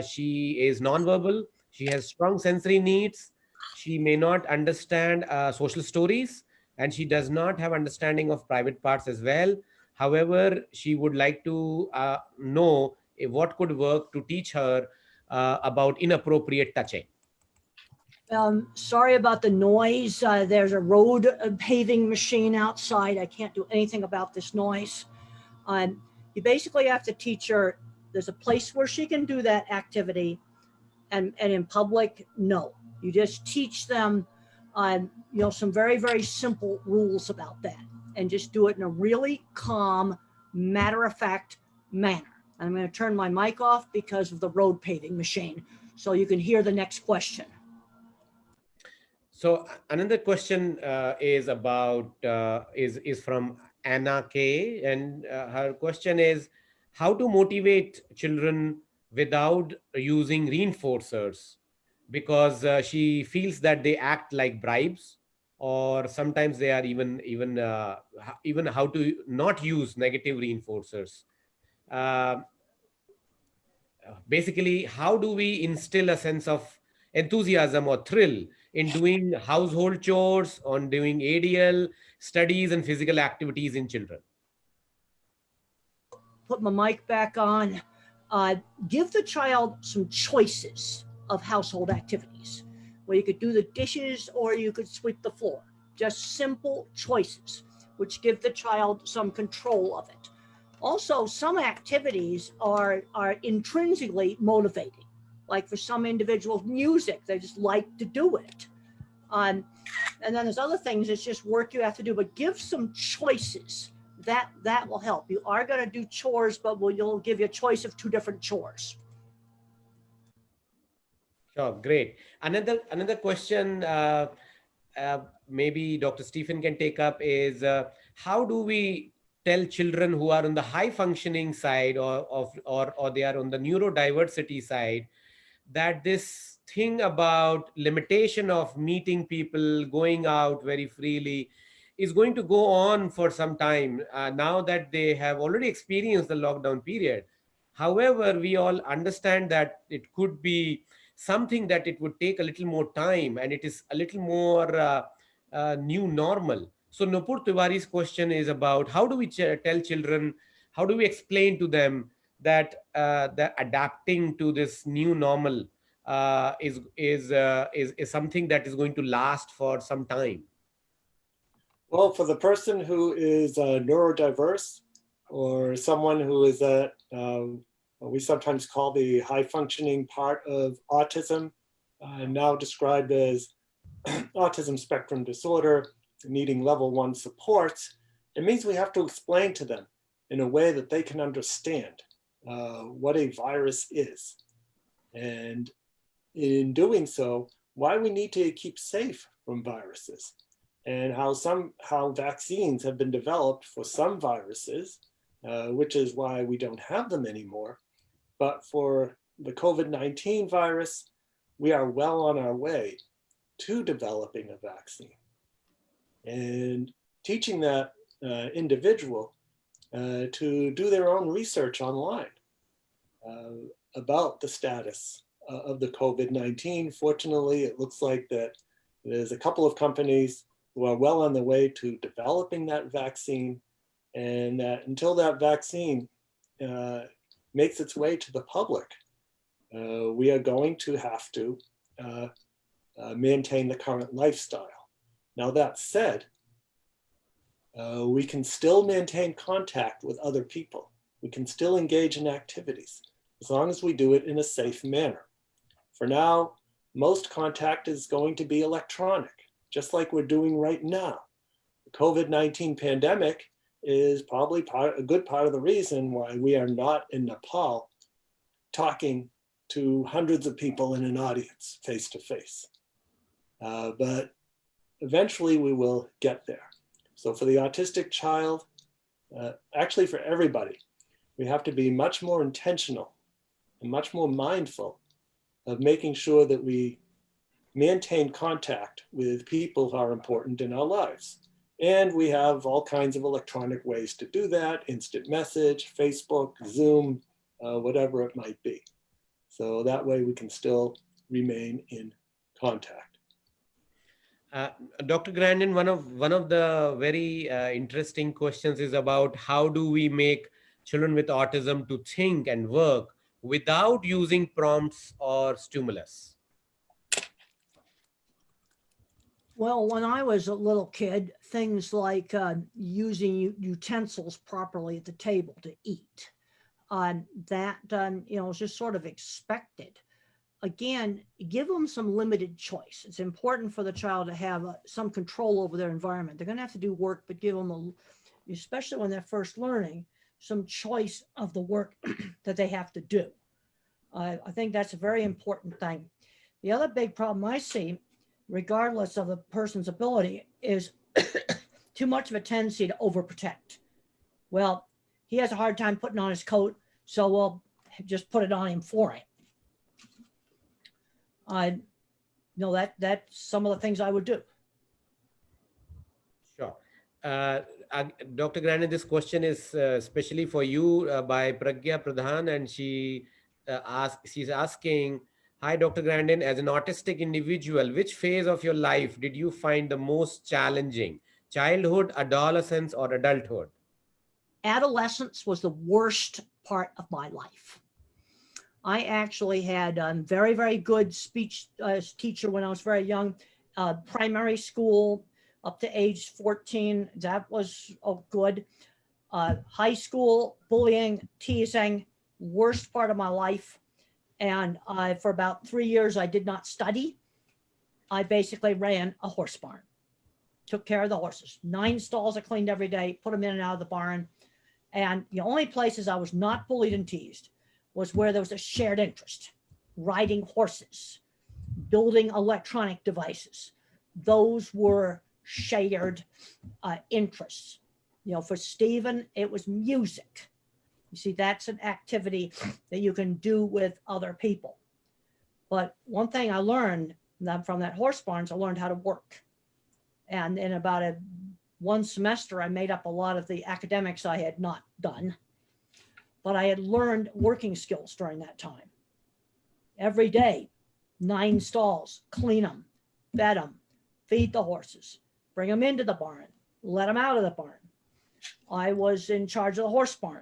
She is nonverbal. She has strong sensory needs. She may not understand social stories, and she does not have understanding of private parts as well. However, she would like to know what could work to teach her about inappropriate touching. Sorry about the noise. There's a road paving machine outside. I can't do anything about this noise. You basically have to teach her, there's a place where she can do that activity, and in public, no. You just teach them some very, very simple rules about that, and just do it in a really calm, matter-of-fact manner. I'm going to turn my mic off because of the road paving machine, so you can hear the next question. So another question is about is from Anna K, and her question is how to motivate children without using reinforcers, because she feels that they act like bribes, or sometimes they are even how to not use negative reinforcers. Uh, Basically, how do we instill a sense of enthusiasm or thrill in doing household chores, on doing ADL studies and physical activities in children? Put my mic back on. Uh, Give the child some choices of household activities where you could do the dishes or you could sweep the floor. Just simple choices, which give the child some control of it. Also, some activities are intrinsically motivating. Like for some individuals, music, they just like to do it. And then there's other things, it's just work you have to do, but give some choices. That will help. You are going to do chores, but you'll give you a choice of 2 different chores. Sure, great. Another question, maybe Dr. Stephen can take up, is how do we tell children who are on the high functioning side, or they are on the neurodiversity side, that this thing about limitation of meeting people, going out very freely, is going to go on for some time, now that they have already experienced the lockdown period. However, we all understand that it could be something that it would take a little more time, and it is a little more new normal. So Nupur Tiwari's question is about how do we tell children, how do we explain to them that the adapting to this new normal is something that is going to last for some time. Well, for the person who is neurodiverse, or someone who is at what we sometimes call the high functioning part of autism, now described as autism spectrum disorder, needing level 1 supports, it means we have to explain to them in a way that they can understand what a virus is. And in doing so, why we need to keep safe from viruses, and how vaccines have been developed for some viruses, which is why we don't have them anymore. But for the COVID-19 virus, we are well on our way to developing a vaccine. And teaching that individual to do their own research online about the status of the COVID-19. Fortunately, it looks like that there's a couple of companies who are well on the way to developing that vaccine, and that until that vaccine makes its way to the public, we are going to have to maintain the current lifestyle. Now, that said, we can still maintain contact with other people. We can still engage in activities as long as we do it in a safe manner. For now, most contact is going to be electronic, just like we're doing right now. The COVID-19 pandemic is probably a good part of the reason why we are not in Nepal talking to hundreds of people in an audience face to face. But eventually we will get there. So for the autistic child, actually for everybody, we have to be much more intentional and much more mindful of making sure that we maintain contact with people who are important in our lives. And we have all kinds of electronic ways to do that: instant message, Facebook, Zoom, whatever it might be. So that way we can still remain in contact. Dr. Grandin, one of the very interesting questions is about how do we make children with autism to think and work without using prompts or stimulus? Well, when I was a little kid, things like using utensils properly at the table to eat, that was just sort of expected. Again, give them some limited choice. It's important for the child to have some control over their environment. They're going to have to do work, but give them, especially when they're first learning, some choice of the work that they have to do. I think that's a very important thing. The other big problem I see, regardless of the person's ability, is too much of a tendency to overprotect. Well, he has a hard time putting on his coat, so we'll just put it on him for him. That's some of the things I would do. Sure. Uh, Dr. Grandin, this question is especially for you by Pragya Pradhan, and she's asking, hi, Dr. Grandin, as an autistic individual, which phase of your life did you find the most challenging? Childhood, adolescence, or adulthood? Adolescence was the worst part of my life. I actually had a very, very good speech teacher when I was very young. Primary school up to age 14, that was good. High school, bullying, teasing, worst part of my life. And for about 3 years, I did not study. I basically ran a horse barn, took care of the horses. 9 stalls I cleaned every day, put them in and out of the barn. And the only places I was not bullied and teased was where there was a shared interest, riding horses, building electronic devices. Those were shared interests. For Stephen, it was music. You see, that's an activity that you can do with other people. But one thing I learned from that horse barns, I learned how to work. And in about one semester, I made up a lot of the academics I had not done. But I had learned working skills during that time. Every day, 9 stalls, clean them, fed them, feed the horses, bring them into the barn, let them out of the barn. I was in charge of the horse barn.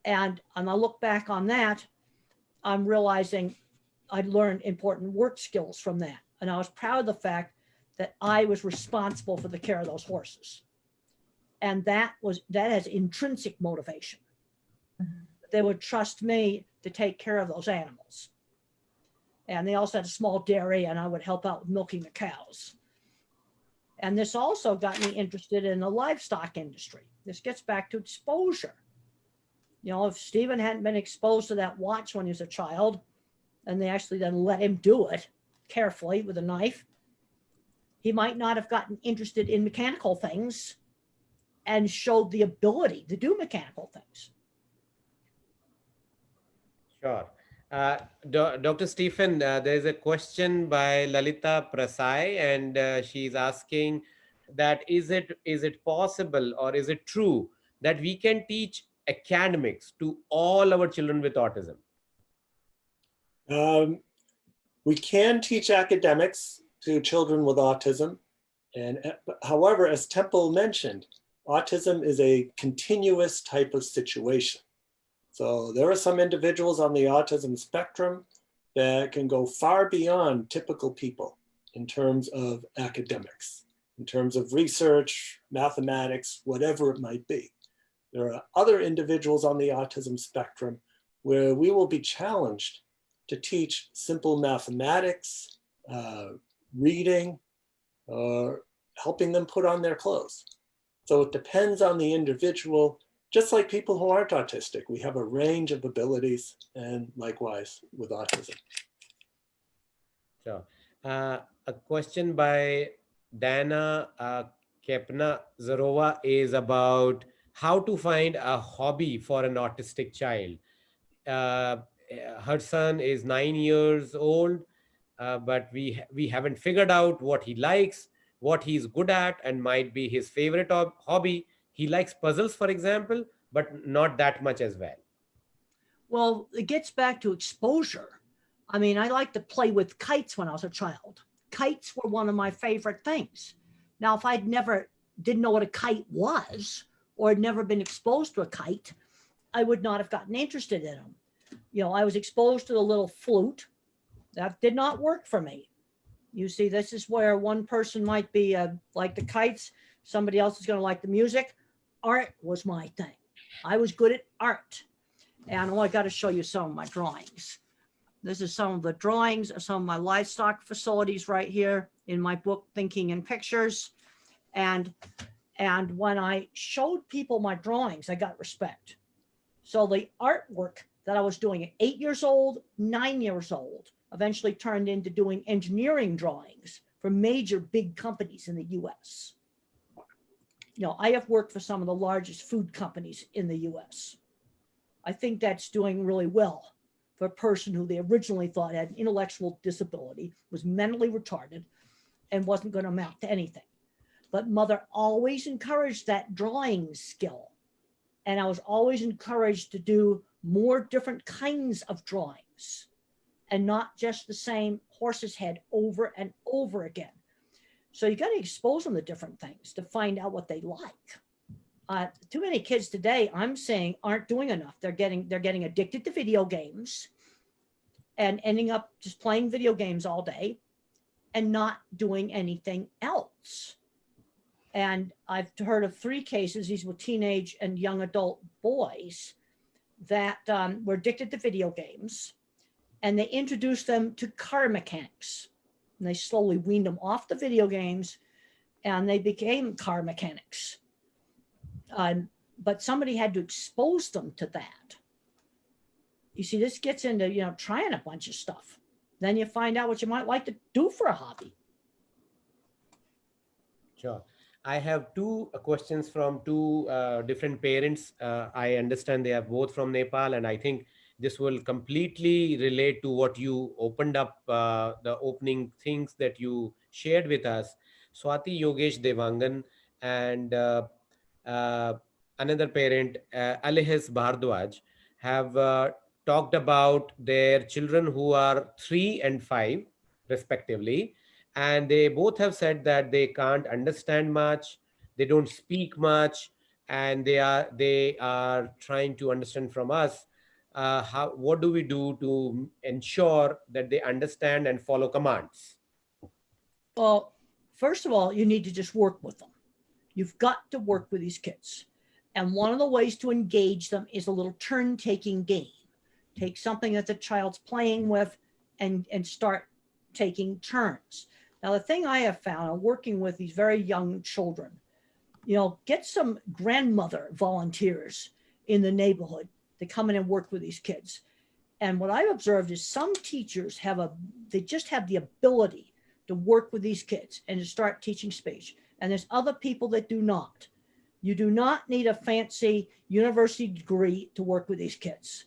And I look back on that, I'm realizing I'd learned important work skills from that. And I was proud of the fact that I was responsible for the care of those horses. And that has intrinsic motivation. They would trust me to take care of those animals. And they also had a small dairy, and I would help out with milking the cows. And this also got me interested in the livestock industry. This gets back to exposure. If Stephen hadn't been exposed to that watch when he was a child, and they actually then let him do it carefully with a knife, he might not have gotten interested in mechanical things and showed the ability to do mechanical things. Sure. Dr. Stephen, there is a question by Lalita Prasai, and she's asking that is it possible or is it true that we can teach academics to all our children with autism? We can teach academics to children with autism. And however, as Temple mentioned, autism is a continuous type of situation. So there are some individuals on the autism spectrum that can go far beyond typical people in terms of academics, in terms of research, mathematics, whatever it might be. There are other individuals on the autism spectrum where we will be challenged to teach simple mathematics, reading, or helping them put on their clothes. So it depends on the individual. Just like people who aren't autistic, we have a range of abilities, and likewise with autism. Sure. A question by Dana Kepna Zarova is about how to find a hobby for an autistic child. Her son is 9 years old, but we haven't figured out what he likes, what he's good at, and might be his favorite hobby. He likes puzzles, for example, but not that much as well. Well, it gets back to exposure. I liked to play with kites when I was a child. Kites were one of my favorite things. Now, if didn't know what a kite was, or had never been exposed to a kite, I would not have gotten interested in them. I was exposed to the little flute. That did not work for me. You see, this is where one person might be like the kites, somebody else is going to like the music. Art was my thing. I was good at art. And I got to show you some of my drawings. This is some of the drawings of some of my livestock facilities right here in my book, Thinking in Pictures. And And when I showed people my drawings, I got respect. So the artwork that I was doing at 8 years old, 9 years old, eventually turned into doing engineering drawings for major big companies in the US. You know, I have worked for some of the largest food companies in the US. I think that's doing really well for a person who they originally thought had an intellectual disability, was mentally retarded, and wasn't going to amount to anything. But mother always encouraged that drawing skill. And I was always encouraged to do more different kinds of drawings and not just the same horse's head over and over again. So you got to expose them to different things to find out what they like. Too many kids today, I'm saying, aren't doing enough. They're getting addicted to video games and ending up just playing video games all day and not doing anything else. And I've heard of 3 cases, these were teenage and young adult boys that were addicted to video games, and they introduced them to car mechanics. And they slowly weaned them off the video games, and they became car mechanics. But somebody had to expose them to that. You see, this gets into, you know, trying a bunch of stuff. Then you find out what you might like to do for a hobby. Sure. I have 2 questions from 2 different parents. I understand they are both from Nepal, and I think this will completely relate to what you opened up, the opening things that you shared with us. Swati Yogesh Devangan and uh, another parent, Alihes Bhardwaj, have talked about their children who are 3 and 5, respectively. And they both have said that they can't understand much, they don't speak much, and they are trying to understand from us what do we do to ensure that they understand and follow commands. Well, first of all, you need to just work with them. You've got to work with these kids. And one of the ways to engage them is a little turn-taking game. Take something that the child's playing with and start taking turns. Now, the thing I have found working with these very young children, you know, get some grandmother volunteers in the neighborhood to come in and work with these kids. And what I've observed is some teachers they just have the ability to work with these kids and to start teaching speech. And there's other people that do not. You do not need a fancy university degree to work with these kids.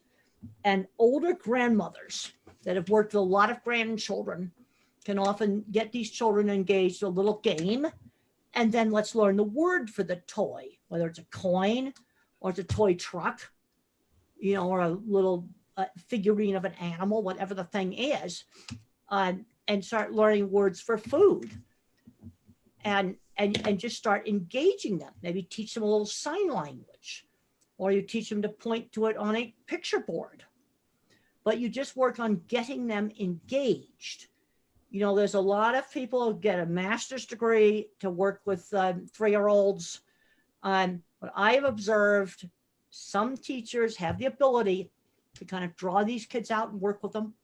And older grandmothers that have worked with a lot of grandchildren can often get these children engaged in a little game. And then let's learn the word for the toy, whether it's a coin or it's a toy truck, you know, or a little figurine of an animal, whatever the thing is, and start learning words for food. And just start engaging them. Maybe teach them a little sign language, or you teach them to point to it on a picture board. But you just work on getting them engaged. You know, there's a lot of people who get a master's degree to work with 3-year-olds. What I have observed, some teachers have the ability to kind of draw these kids out and work with them.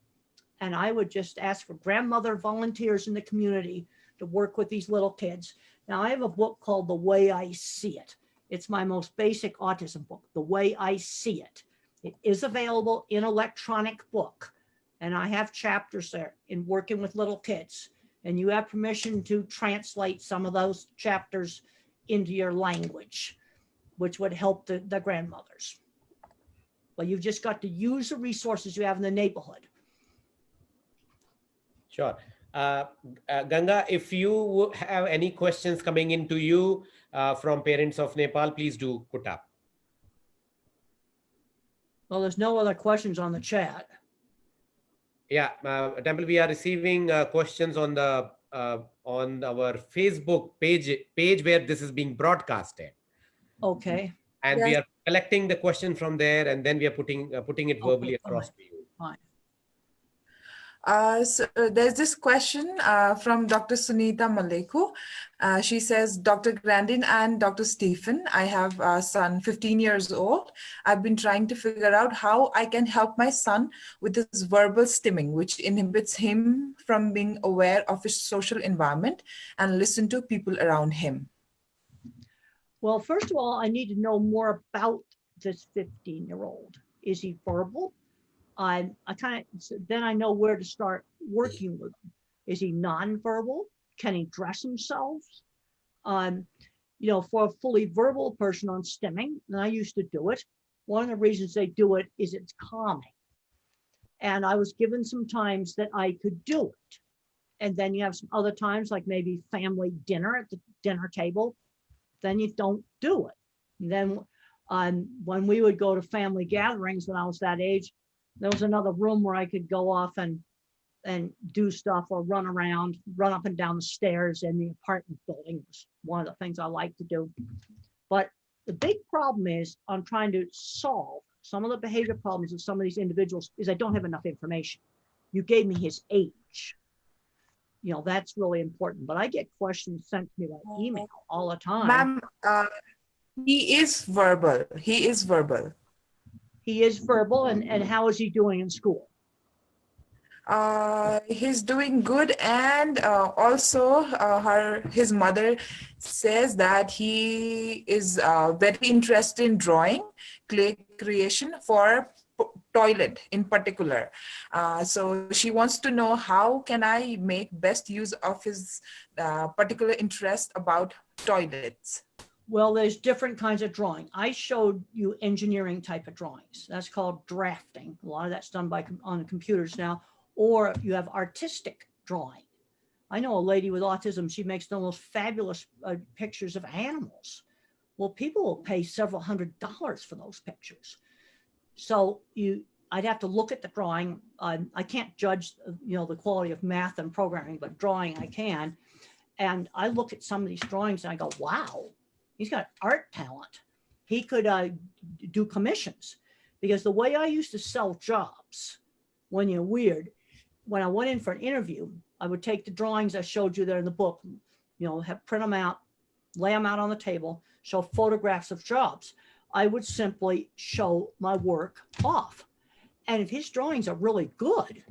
And I would just ask for grandmother volunteers in the community to work with these little kids. Now, I have a book called The Way I See It. It's my most basic autism book, The Way I See It. It is available in electronic book. And I have chapters there in working with little kids. And you have permission to translate some of those chapters into your language, which would help the grandmothers. But you've just got to use the resources you have in the neighborhood. Sure. Ganga, if you have any questions coming into you from parents of Nepal, please do put up. Well, there's no other questions on the chat. Yeah, Temple, we are receiving questions on the on our Facebook page where this is being broadcasted. Okay. And Yes. we are collecting the question from there, and then we are putting it verbally across to you. Fine. So there's this question from Dr. Sunita Maleku. She says, Dr. Grandin and Dr. Stephen, I have a son, 15 years old. I've been trying to figure out how I can help my son with his verbal stimming, which inhibits him from being aware of his social environment and listen to people around him. Well, first of all, I need to know more about this 15-year-old. Is he verbal? I kind of, so then I know where to start working with him. Is he nonverbal? Can he dress himself? Um, for a fully verbal person on stimming, and I used to do it. One of the reasons they do it is it's calming. And I was given some times that I could do it. And then you have some other times, like maybe family dinner at the dinner table, then you don't do it. And then when we would go to family gatherings when I was that age, there was another room where I could go off and do stuff or run around, run up and down the stairs in the apartment building was one of the things I like to do. But the big problem is I'm trying to solve some of the behavior problems of some of these individuals is I don't have enough information. You gave me his age. That's really important. But I get questions sent to me by email all the time. Ma'am, he is verbal. He is verbal. He is verbal. And how is he doing in school? He's doing good, and also his mother says that he is very interested in drawing, clay creation for toilet in particular. So she wants to know how can I make best use of his particular interest about toilets. Well, there's different kinds of drawing. I showed you engineering type of drawings. That's called drafting. A lot of that's done on computers now. Or you have artistic drawing. I know a lady with autism, she makes the most fabulous pictures of animals. Well, people will pay several $100s for those pictures. So I'd have to look at the drawing. I can't judge, the quality of math and programming, but drawing I can. And I look at some of these drawings and I go, wow, he's got art talent. He could do commissions, because the way I used to sell jobs when you're weird, when I went in for an interview, I would take the drawings I showed you there in the book, print them out, lay them out on the table, show photographs of jobs. I would simply show my work off. And if his drawings are really good,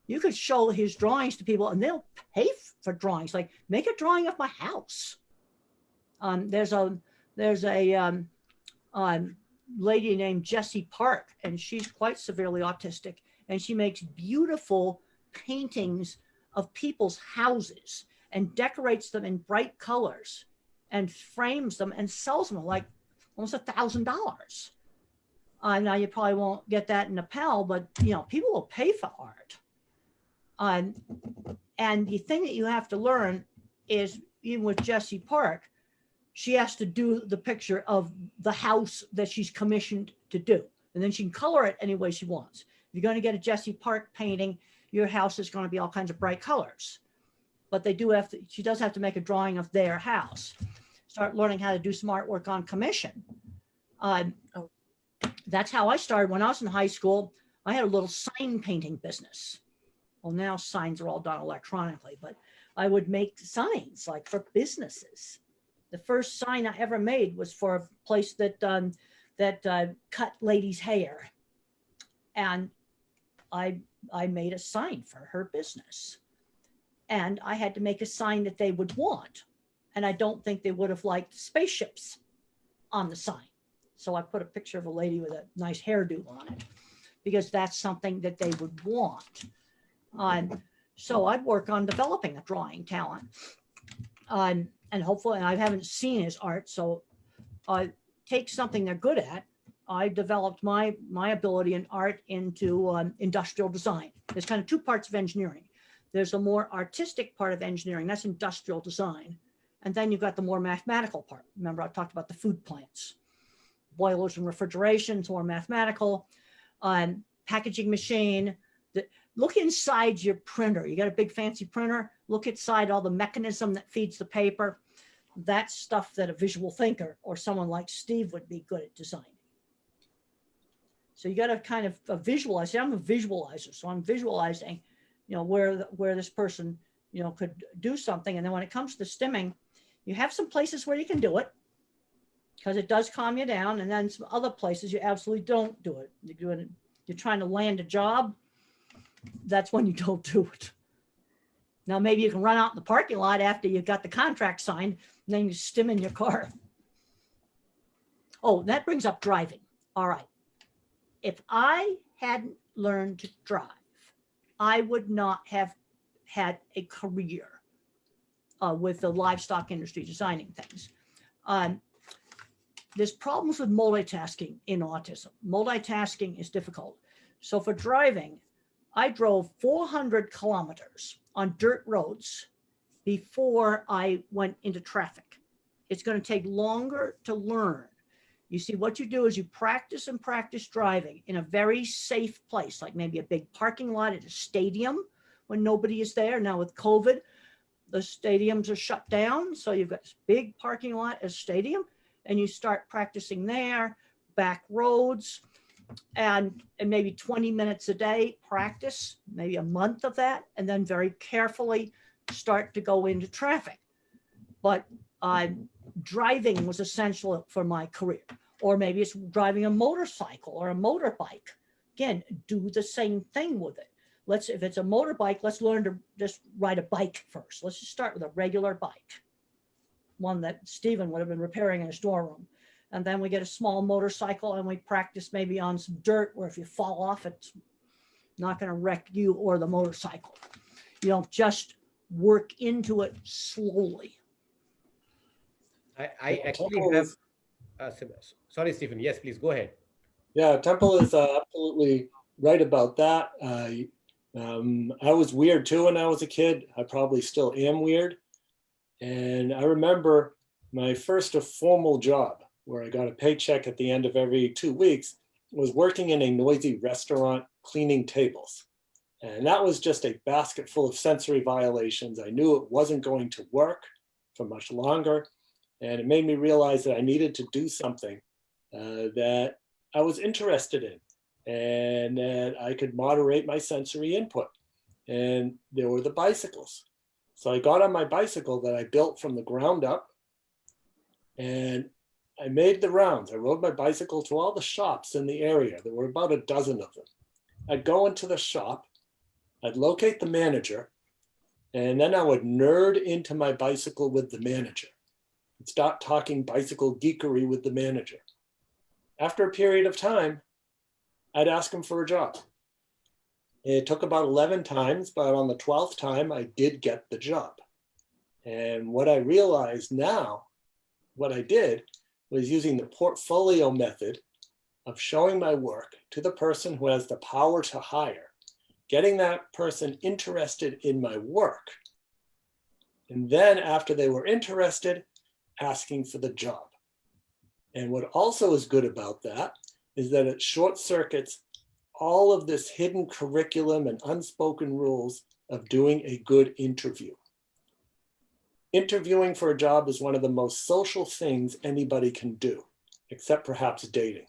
you could show his drawings to people and they'll pay for drawings. Like, make a drawing of my house. There's a lady named Jessie Park, and she's quite severely autistic, and she makes beautiful paintings of people's houses and decorates them in bright colors and frames them and sells them like almost $1,000. Now you probably won't get that in Nepal, but people will pay for art. And the thing that you have to learn is, even with Jessie Park, she has to do the picture of the house that she's commissioned to do, and then she can color it any way she wants. If you're going to get a Jessie Park painting, your house is going to be all kinds of bright colors. But she does have to make a drawing of their house. Start learning how to do some artwork on commission. That's how I started. When I was in high school, I had a little sign painting business. Well, now signs are all done electronically, but I would make signs like for businesses. The first sign I ever made was for a place that cut ladies' hair. And I made a sign for her business. And I had to make a sign that they would want. And I don't think they would have liked spaceships on the sign. So I put a picture of a lady with a nice hairdo on it, because that's something that they would want. So I'd work on developing a drawing talent. And hopefully, and I haven't seen his art, so I take something they're good at. I developed my ability in art into industrial design. There's kind of two parts of engineering. There's a more artistic part of engineering, that's industrial design. And then you've got the more mathematical part. Remember, I talked about the food plants. Boilers and refrigeration, it's more mathematical. Packaging machine. Look inside your printer. You got a big fancy printer, look inside all the mechanism that feeds the paper. That's stuff that a visual thinker or someone like Steve would be good at designing. So you got to kind of visualize. I'm a visualizer, so I'm visualizing, where this person, could do something. And then when it comes to stimming, you have some places where you can do it, because it does calm you down, and then some other places you absolutely don't do it. You're trying to land a job, that's when you don't do it. Now, maybe you can run out in the parking lot after you got the contract signed, and then you stim in your car. Oh, that brings up driving. All right. If I hadn't learned to drive, I would not have had a career with the livestock industry designing things. There's problems with multitasking in autism. Multitasking is difficult. So for driving, I drove 400 kilometers on dirt roads before I went into traffic. It's going to take longer to learn. You see, what you do is you practice and practice driving in a very safe place, like maybe a big parking lot at a stadium when nobody is there. Now with COVID, the stadiums are shut down. So you've got this big parking lot as stadium, and you start practicing there, back roads, and maybe 20 minutes a day practice, maybe a month of that, and then very carefully start to go into traffic. But driving was essential for my career. Or maybe it's driving a motorcycle or a motorbike. Again, do the same thing with it. If it's a motorbike, let's learn to just ride a bike first. Let's just start with a regular bike, one that Stephen would have been repairing in his storeroom. And then we get a small motorcycle and we practice maybe on some dirt where if you fall off, it's not going to wreck you or the motorcycle. You don't just work into it slowly. I actually have, sorry, Stephen. Yes, please go ahead. Yeah, Temple is absolutely right about that. I was weird too when I was a kid. I probably still am weird. And I remember my first formal job where I got a paycheck at the end of every 2 weeks was working in a noisy restaurant cleaning tables. And that was just a basket full of sensory violations. I knew it wasn't going to work for much longer. And it made me realize that I needed to do something that I was interested in and that I could moderate my sensory input. And there were the bicycles. So I got on my bicycle that I built from the ground up and I made the rounds. I rode my bicycle to all the shops in the area. There were about a dozen of them. I'd go into the shop, I'd locate the manager, and then I would nerd into my bicycle with the manager and start talking bicycle geekery with the manager. After a period of time, I'd ask him for a job. It took about 11 times, but on the 12th time, I did get the job. And what I realized now, what I did was using the portfolio method of showing my work to the person who has the power to hire, getting that person interested in my work. And then after they were interested, asking for the job. And what also is good about that is that it short circuits all of this hidden curriculum and unspoken rules of doing a good interview. Interviewing for a job is one of the most social things anybody can do, except perhaps dating.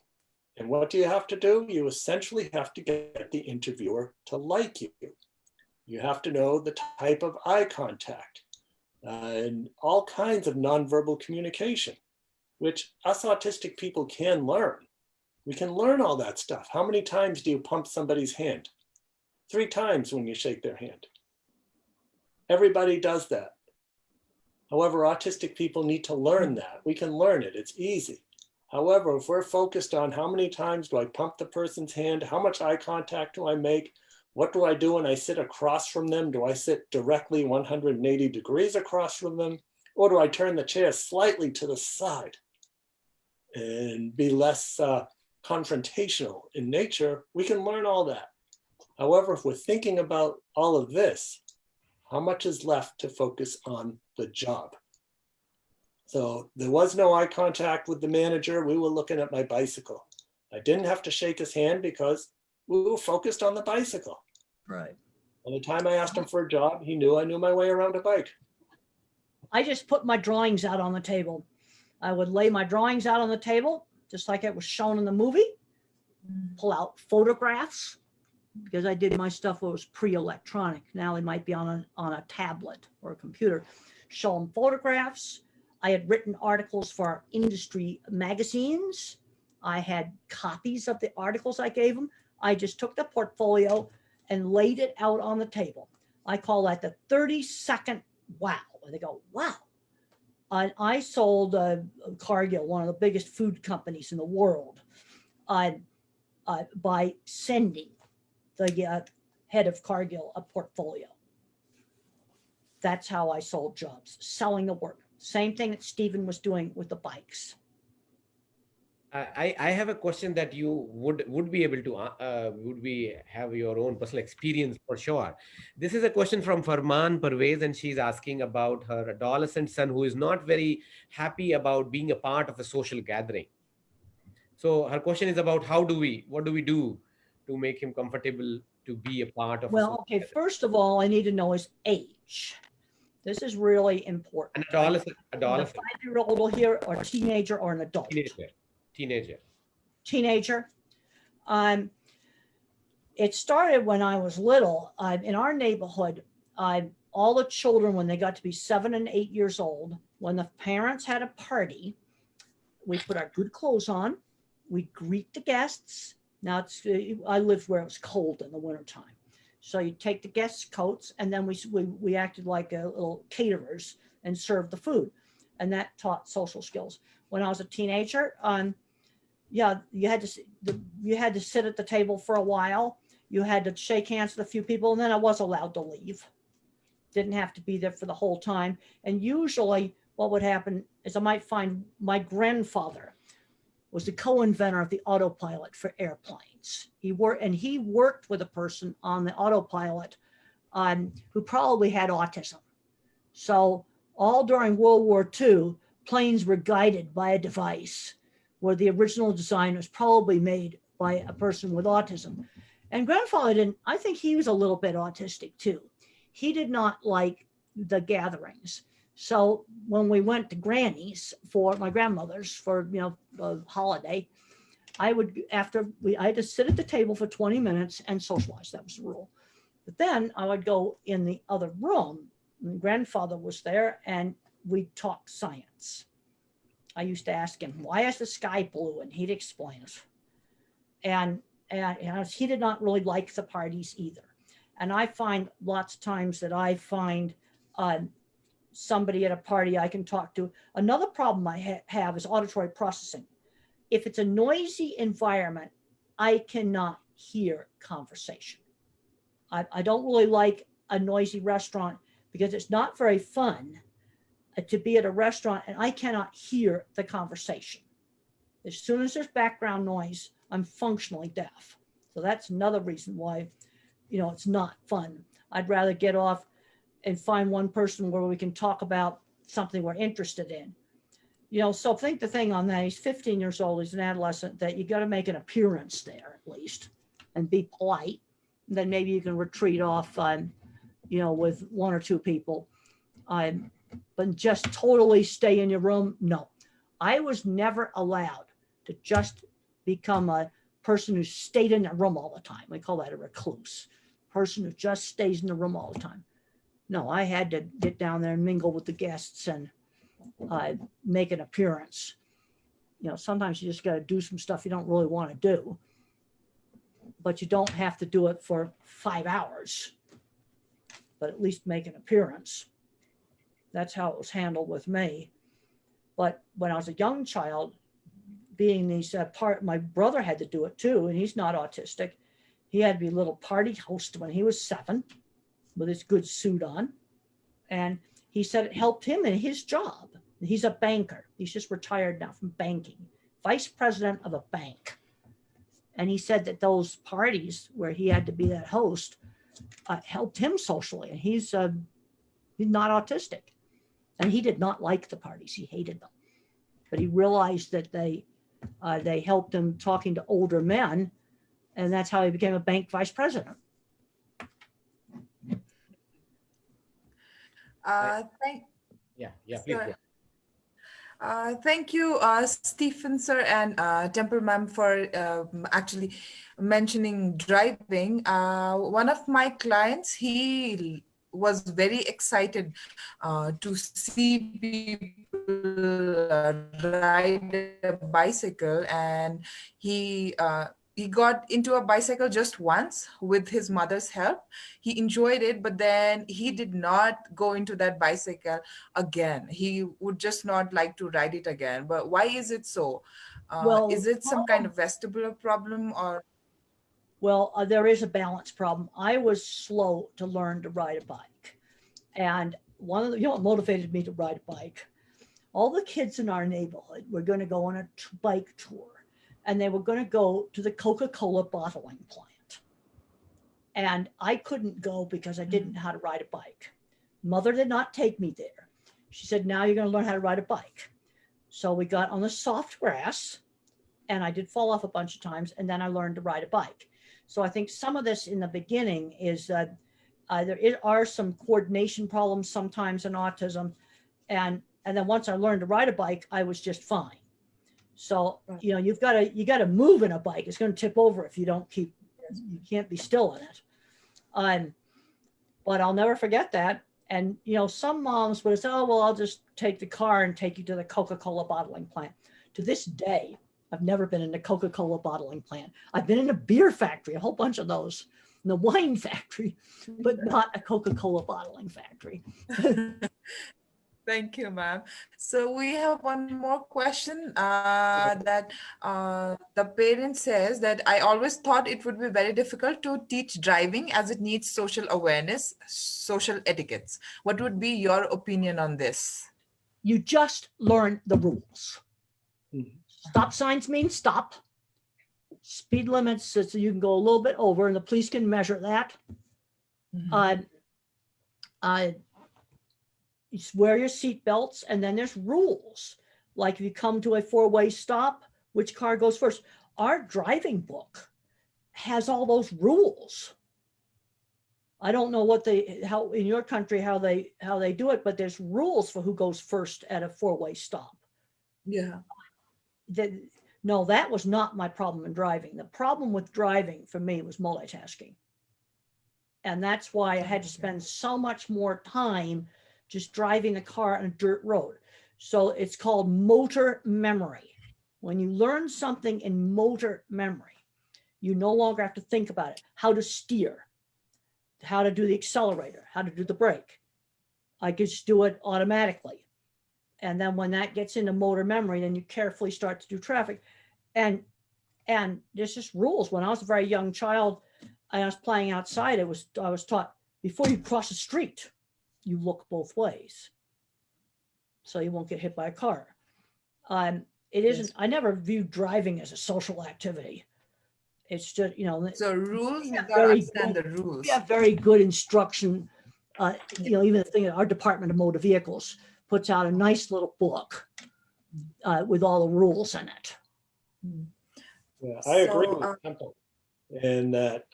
And what do you have to do? You essentially have to get the interviewer to like you. You have to know the type of eye contact and all kinds of nonverbal communication, which us autistic people can learn. We can learn all that stuff. How many times do you pump somebody's hand? 3 times when you shake their hand. Everybody does that. However, autistic people need to learn that. We can learn it, it's easy. However, if we're focused on how many times do I pump the person's hand, how much eye contact do I make, what do I do when I sit across from them? Do I sit directly 180 degrees across from them? Or do I turn the chair slightly to the side and be less confrontational in nature? We can learn all that. However, if we're thinking about all of this, how much is left to focus on the job? So there was no eye contact with the manager. We were looking at my bicycle. I didn't have to shake his hand because we were focused on the bicycle. Right. By the time I asked him for a job, he knew I knew my way around a bike. I just put my drawings out on the table. I would lay my drawings out on the table, just like it was shown in the movie, pull out photographs, because I did my stuff was pre-electronic. Now it might be on a tablet or a computer. Show them photographs. I had written articles for industry magazines. I had copies of the articles I gave them. I just took the portfolio and laid it out on the table. I call that the 30-second wow. And they go, wow. I sold Cargill, one of the biggest food companies in the world, by sending the head of Cargill a portfolio. That's how I sold jobs, selling the work. Same thing that Stephen was doing with the bikes. I have a question that you would be able to would be have your own personal experience for sure. This is a question from Farman Parvez, and she's asking about her adolescent son who is not very happy about being a part of a social gathering. So her question is about what do we do to make him comfortable to be a part of a Well, social okay, gathering? first of all, I need to know his age. This is really important. An Are you the adolescent, 5-year-old here, or a teenager, or an adult? teenager. Teenager. It started when I was little. In our neighborhood, all the children, when they got to be 7 and 8 years old, when the parents had a party, we put our good clothes on, we'd greet the guests. Now, I lived where it was cold in the wintertime. So you take the guests' coats, and then we acted like little caterers and served the food. And that taught social skills. When I was a teenager, yeah, you had to sit at the table for a while. You had to shake hands with a few people, and then I was allowed to leave. Didn't have to be there for the whole time. And usually what would happen is I might find my grandfather was the co-inventor of the autopilot for airplanes. He worked with a person on the autopilot who probably had autism. So all during World War II, planes were guided by a device where the original design was probably made by a person with autism. And grandfather didn't, I think he was a little bit autistic too. He did not like the gatherings. So when we went to Granny's for my grandmother's for, a holiday, I had to sit at the table for 20 minutes and socialize. That was the rule. But then I would go in the other room, and grandfather was there, and we'd talk science. I used to ask him, why is the sky blue? And he'd explain it. And he did not really like the parties either. And I find lots of times that I find somebody at a party I can talk to. Another problem I have is auditory processing. If it's a noisy environment, I cannot hear conversation. I don't really like a noisy restaurant because it's not very fun to be at a restaurant and I cannot hear the conversation. As soon as there's background noise, I'm functionally deaf. So that's another reason why, it's not fun. I'd rather get off and find one person where we can talk about something we're interested in. So think the thing on that, he's 15 years old, he's an adolescent, that you got to make an appearance there at least and be polite. And then maybe you can retreat off, with one or two people. But just totally stay in your room, no. I was never allowed to just become a person who stayed in their room all the time. We call that a recluse, person who just stays in the room all the time. No, I had to get down there and mingle with the guests and make an appearance. Sometimes you just got to do some stuff you don't really want to do, but you don't have to do it for 5 hours, but at least make an appearance. That's how it was handled with me. But when I was a young child, being these my brother had to do it too, and he's not autistic. He had to be a little party host when he was 7 with his good suit on. And he said it helped him in his job. He's a banker. He's just retired now from banking, vice president of a bank. And he said that those parties where he had to be that host helped him socially. And he's not autistic. And he did not like the parties. He hated them. But he realized that they helped him talking to older men. And that's how he became a bank vice president. Please go. Thank you, Stephen sir and Temple ma'am, for actually mentioning driving. One of my clients, he was very excited to see people ride a bicycle, and he he got into a bicycle just once with his mother's help. He enjoyed it, but then he did not go into that bicycle again. He would just not like to ride it again. But why is it so? Well, Is it some kind of vestibular problem or? there is a balance problem. I was slow to learn to ride a bike. And one of the, what motivated me to ride a bike, all the kids in our neighborhood were going to go on a bike tour, and they were going to go to the Coca-Cola bottling plant. And I couldn't go because I didn't know how to ride a bike. Mother did not take me there. She said, now you're going to learn how to ride a bike. So we got on the soft grass, and I did fall off a bunch of times, and then I learned to ride a bike. So I think some of this in the beginning is that there are some coordination problems sometimes in autism. And then once I learned to ride a bike, I was just fine. So, you know, you got to move in a bike. It's going to tip over if you don't you can't be still in it. But I'll never forget that. And, you know, some moms would say, oh, well, I'll just take the car and take you to the Coca-Cola bottling plant. To this day, I've never been in a Coca-Cola bottling plant. I've been in a beer factory, a whole bunch of those, in the wine factory, but not a Coca-Cola bottling factory. Thank you, ma'am. So we have one more question that the parent says that I always thought it would be very difficult to teach driving as it needs social awareness, social etiquettes. What would be your opinion on this? You just learn the rules. Mhm. Stop signs mean stop. Speed limits, so you can go a little bit over and the police can measure that. You wear your seat belts, and then there's rules. Like if you come to a four-way stop, which car goes first? Our driving book has all those rules. I don't know how in your country how they do it, but there's rules for who goes first at a four-way stop. Yeah. No, that was not my problem in driving. The problem with driving for me was multitasking. And that's why I had to spend so much more time just driving a car on a dirt road. So it's called motor memory. When you learn something in motor memory, you no longer have to think about it. How to steer, how to do the accelerator, how to do the brake. I just do it automatically. And then when that gets into motor memory, then you carefully start to do traffic. And there's just rules. When I was a very young child, and I was playing outside, I was taught before you cross the street, you look both ways, so you won't get hit by a car. It isn't. Yes. I never viewed driving as a social activity. It's just, you know. So rules, you gotta understand the rules. We have very good instruction. You know, even the thing that our Department of Motor Vehicles puts out a nice little book with all the rules in it. Yeah, I agree with Temple in that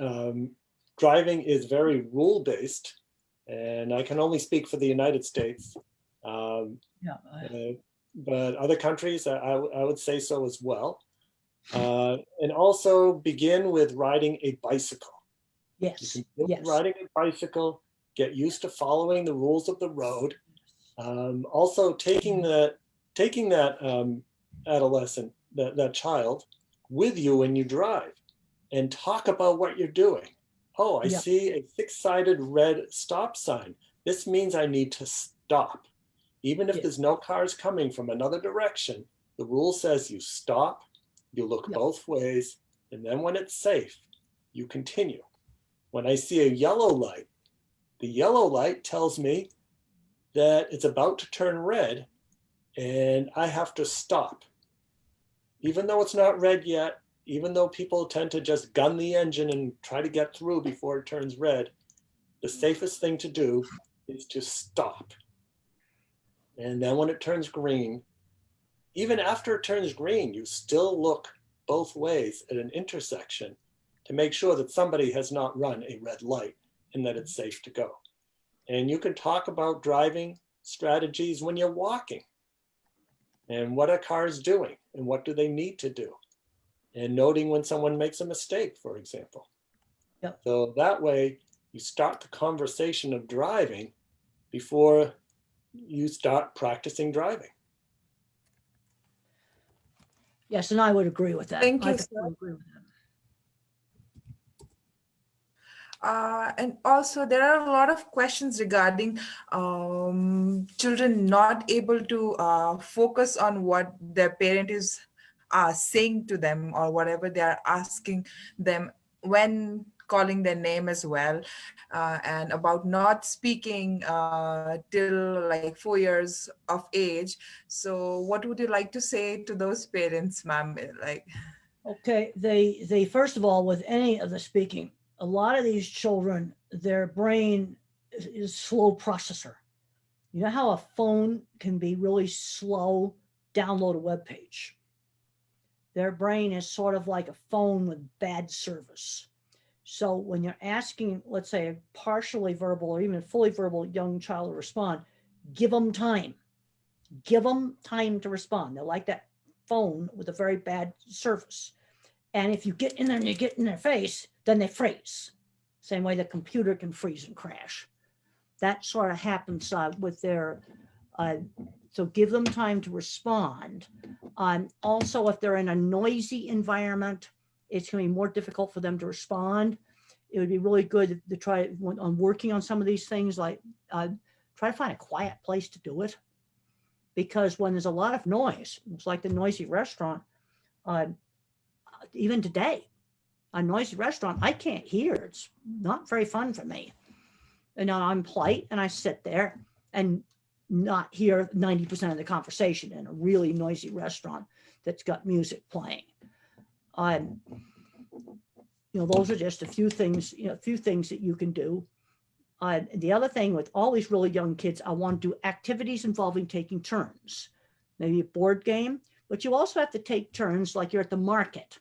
driving is very rule-based, and I can only speak for the United States. But other countries, I would say so as well. And also begin with riding a bicycle. Yes. You can riding a bicycle, get used to following the rules of the road. Also taking that adolescent, that child with you when you drive and talk about what you're doing. Oh, I see a six-sided red stop sign. This means I need to stop. Even if there's no cars coming from another direction, the rule says you stop, you look both ways, and then when it's safe, you continue. When I see a yellow light, the yellow light tells me that it's about to turn red and I have to stop. Even though it's not red yet, even though people tend to just gun the engine and try to get through before it turns red, the safest thing to do is to stop. And then when it turns green, even after it turns green, you still look both ways at an intersection to make sure that somebody has not run a red light and that it's safe to go. And you can talk about driving strategies when you're walking and what are cars doing and what do they need to do, and noting when someone makes a mistake, for example. So that way you start the conversation of driving before you start practicing driving. Yes, and I would agree with that. Thank you, I would agree with that. And also there are a lot of questions regarding children not able to focus on what their parent is saying to them or whatever they are asking them when calling their name as well, and about not speaking till like 4 years of age. So what would you like to say to those parents, ma'am? Like, Okay, they first of all, with any of the speaking, a lot of these children, their brain is slow processor. You know how a phone can be really slow, download a web page. Their brain is sort of like a phone with bad service. So when you're asking, let's say, a partially verbal or even a fully verbal young child to respond, give them time. Give them time to respond. They're like that phone with a very bad service. And if you get in there and you get in their face, then they freeze. Same way the computer can freeze and crash. That sort of happens with their, so give them time to respond. Also, if they're in a noisy environment, it's going to be more difficult for them to respond. It would be really good to try on working on some of these things, like try to find a quiet place to do it. Because when there's a lot of noise, it's like the noisy restaurant, even today, a noisy restaurant, I can't hear. It's not very fun for me. And I'm polite and I sit there and not hear 90% of the conversation in a really noisy restaurant that's got music playing. Those are just a few things, that you can do. The other thing with all these really young kids, I want to do activities involving taking turns, maybe a board game, but you also have to take turns like you're at the market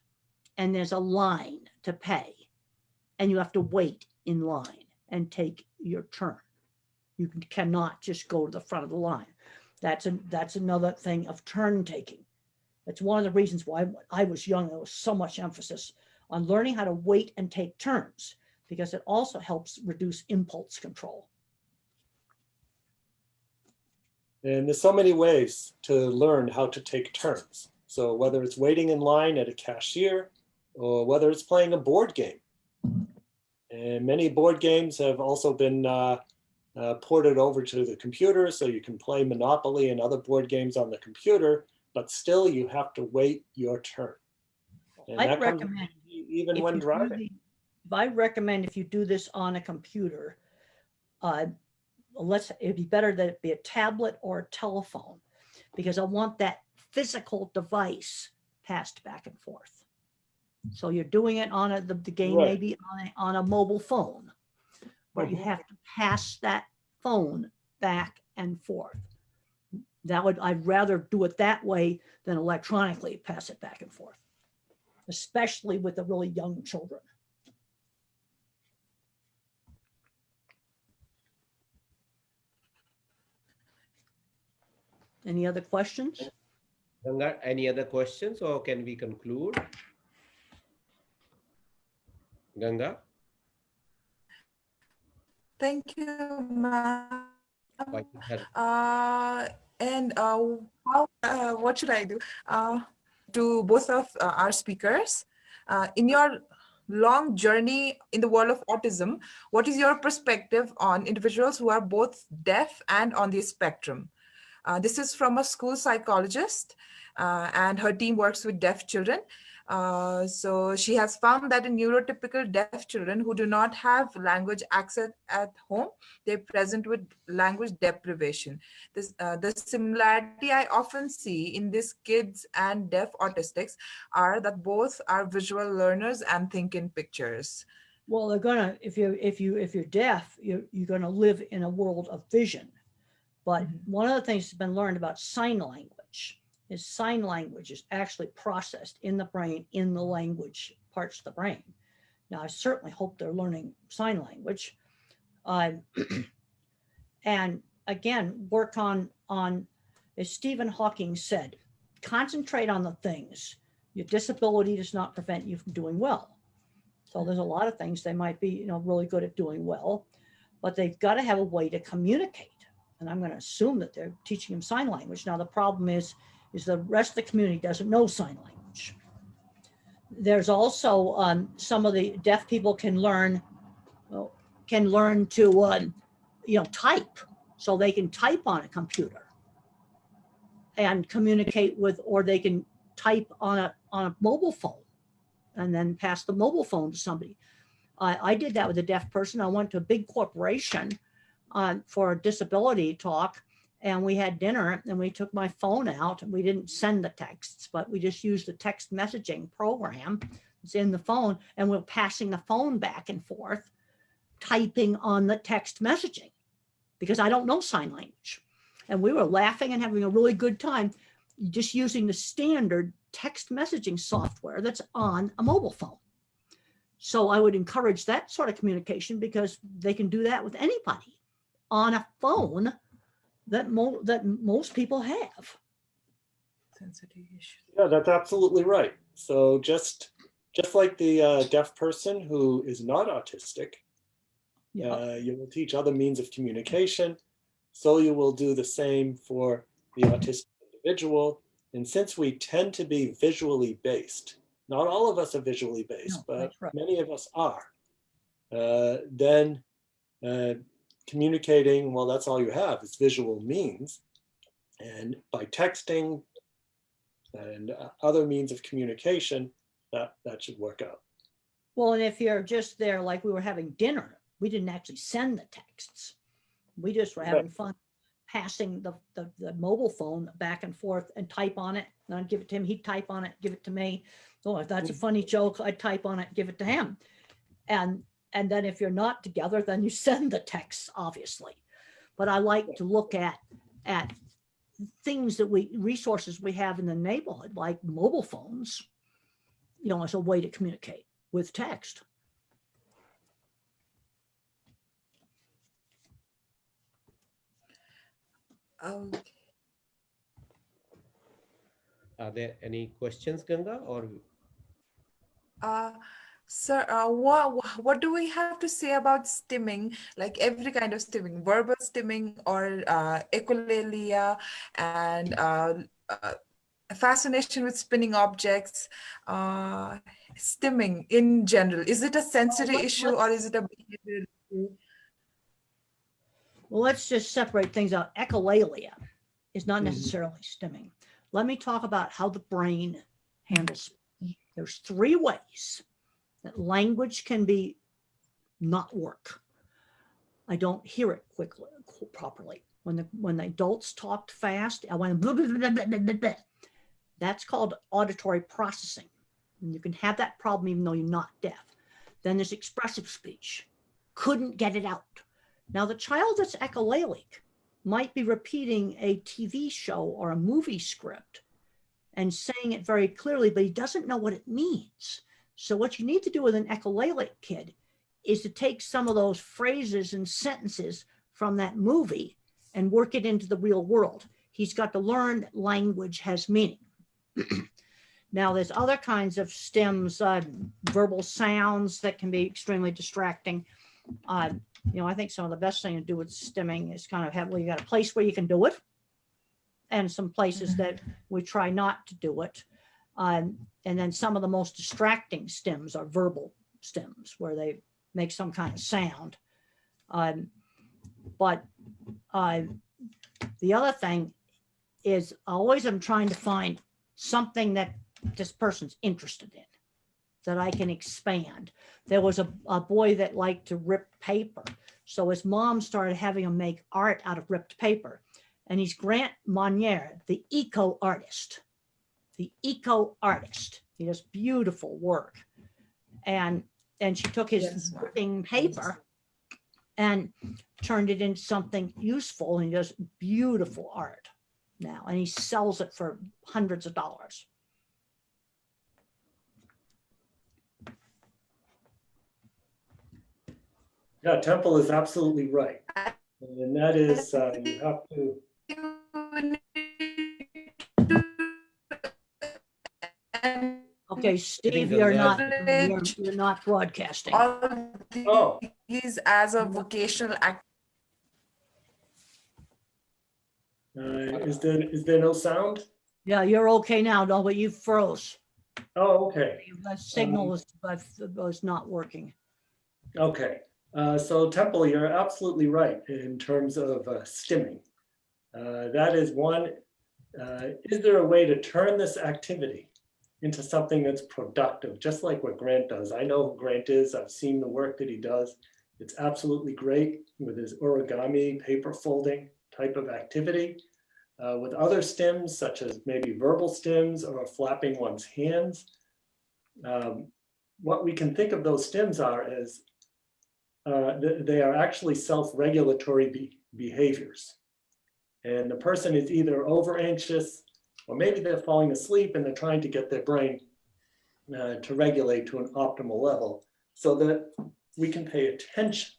and there's a line to pay and you have to wait in line and take your turn. You cannot just go to the front of the line. That's another thing of turn taking. That's one of the reasons why when I was young, there was so much emphasis on learning how to wait and take turns, because it also helps reduce impulse control. And there's so many ways to learn how to take turns. So whether it's waiting in line at a cashier or whether it's playing a board game. And many board games have also been ported over to the computer, so you can play Monopoly and other board games on the computer, but still you have to wait your turn. And I'd that recommend comes even when driving. I recommend if you do this on a computer, it'd be better that it be a tablet or a telephone, because I want that physical device passed back and forth. So you're doing it on the game, Right. maybe on a mobile phone, but you have to pass that phone back and forth. I'd rather do it that way than electronically pass it back and forth, especially with the really young children. Any other questions? Ganga, any other questions, or can we conclude? Ganga? thank you, ma'am. Quite her. What should I do? To both of our speakers, in your long journey in the world of autism, what is your perspective on individuals who are both deaf and on the spectrum? This is from a school psychologist, and her team works with deaf children. So she has found that in neurotypical deaf children who do not have language access at home, they're present with language deprivation. The similarity I often see in these kids and deaf autistics are that both are visual learners and think in pictures. Well, they're gonna, if you're deaf, you're gonna live in a world of vision. But one of the things that's been learned about sign language is actually processed in the brain, in the language parts of the brain. Now, I certainly hope they're learning sign language. And again, work on, as Stephen Hawking said, concentrate on the things. Your disability does not prevent you from doing well. So there's a lot of things they might be, really good at doing well, but they've got to have a way to communicate. And I'm going to assume that they're teaching them sign language. Now, the problem is the rest of the community doesn't know sign language. There's also some of the deaf people can learn can learn to, type, so they can type on a computer and communicate with, or they can type on a mobile phone and then pass the mobile phone to somebody. I did that with a deaf person. I went to a big corporation for a disability talk, and we had dinner, and we took my phone out, and we didn't send the texts, but we just used the text messaging program. It's in the phone, and we're passing the phone back and forth, typing on the text messaging, because I don't know sign language. And we were laughing and having a really good time just using the standard text messaging software that's on a mobile phone. So I would encourage that sort of communication, because they can do that with anybody on a phone that most people have. Sensitive issue. Yeah, that's absolutely right. So just like the deaf person who is not autistic, Yeah. you will teach other means of communication. So you will do the same for the autistic individual. And since we tend to be visually based, not all of us are visually based, No, but that's right. many of us are, then communicating, well, that's all you have is visual means. And by texting and other means of communication, that should work out. Well, and if you're just there, like we were having dinner, we didn't actually send the texts. We just were having fun passing the mobile phone back and forth and type on it. And I'd give it to him, he'd type on it, give it to me. Oh, if that's a funny joke, I'd type on it, give it to him. And then if you're not together, then you send the texts, obviously. But I like to look at things that resources we have in the neighborhood, like mobile phones, as a way to communicate with text. Okay. Are there any questions, Ganga? Or Sir, what do we have to say about stimming? Like every kind of stimming, verbal stimming or echolalia, and fascination with spinning objects, stimming in general. Is it a sensory issue or is it a behavioral issue? Well, let's just separate things out. Echolalia is not necessarily stimming. Let me talk about how the brain handles. There's 3 ways that language can be not work. I don't hear it properly. When the adults talked fast, I went blah, blah, blah, blah, blah, blah. That's called auditory processing. And you can have that problem even though you're not deaf. Then there's expressive speech. Couldn't get it out. Now the child that's echolalic might be repeating a TV show or a movie script and saying it very clearly, but he doesn't know what it means. So what you need to do with an echolalic kid is to take some of those phrases and sentences from that movie and work it into the real world. He's got to learn that language has meaning. Now there's other kinds of stems, verbal sounds that can be extremely distracting. I think some of the best thing to do with stimming is kind of have, well, you got a place where you can do it and some places that we try not to do it. And then some of the most distracting stems are verbal stems where they make some kind of sound. But the other thing is always I'm trying to find something that this person's interested in that I can expand. There was a boy that liked to rip paper. So his mom started having him make art out of ripped paper. And he's Grant Monnier, the eco artist. The eco artist. He does beautiful work. And she took his ripping paper and turned it into something useful. And he does beautiful art now. And he sells it for hundreds of dollars. Yeah, Temple is absolutely right. And that is, you have to. Okay, Steve, you're not broadcasting. All these as a vocational act. Is there no sound? Yeah, you're okay now, no, but you froze. Oh, okay. The signal was not working. Okay. So Temple, you're absolutely right in terms of stimming. That is one. Is there a way to turn this activity into something that's productive, just like what Grant does? I know who Grant is. I've seen the work that he does. It's absolutely great with his origami, paper folding type of activity. With other stims, such as maybe verbal stims or flapping one's hands, what we can think of those stims are as they are actually self-regulatory behaviors. And the person is either over anxious, or maybe they're falling asleep and they're trying to get their brain to regulate to an optimal level so that we can pay attention.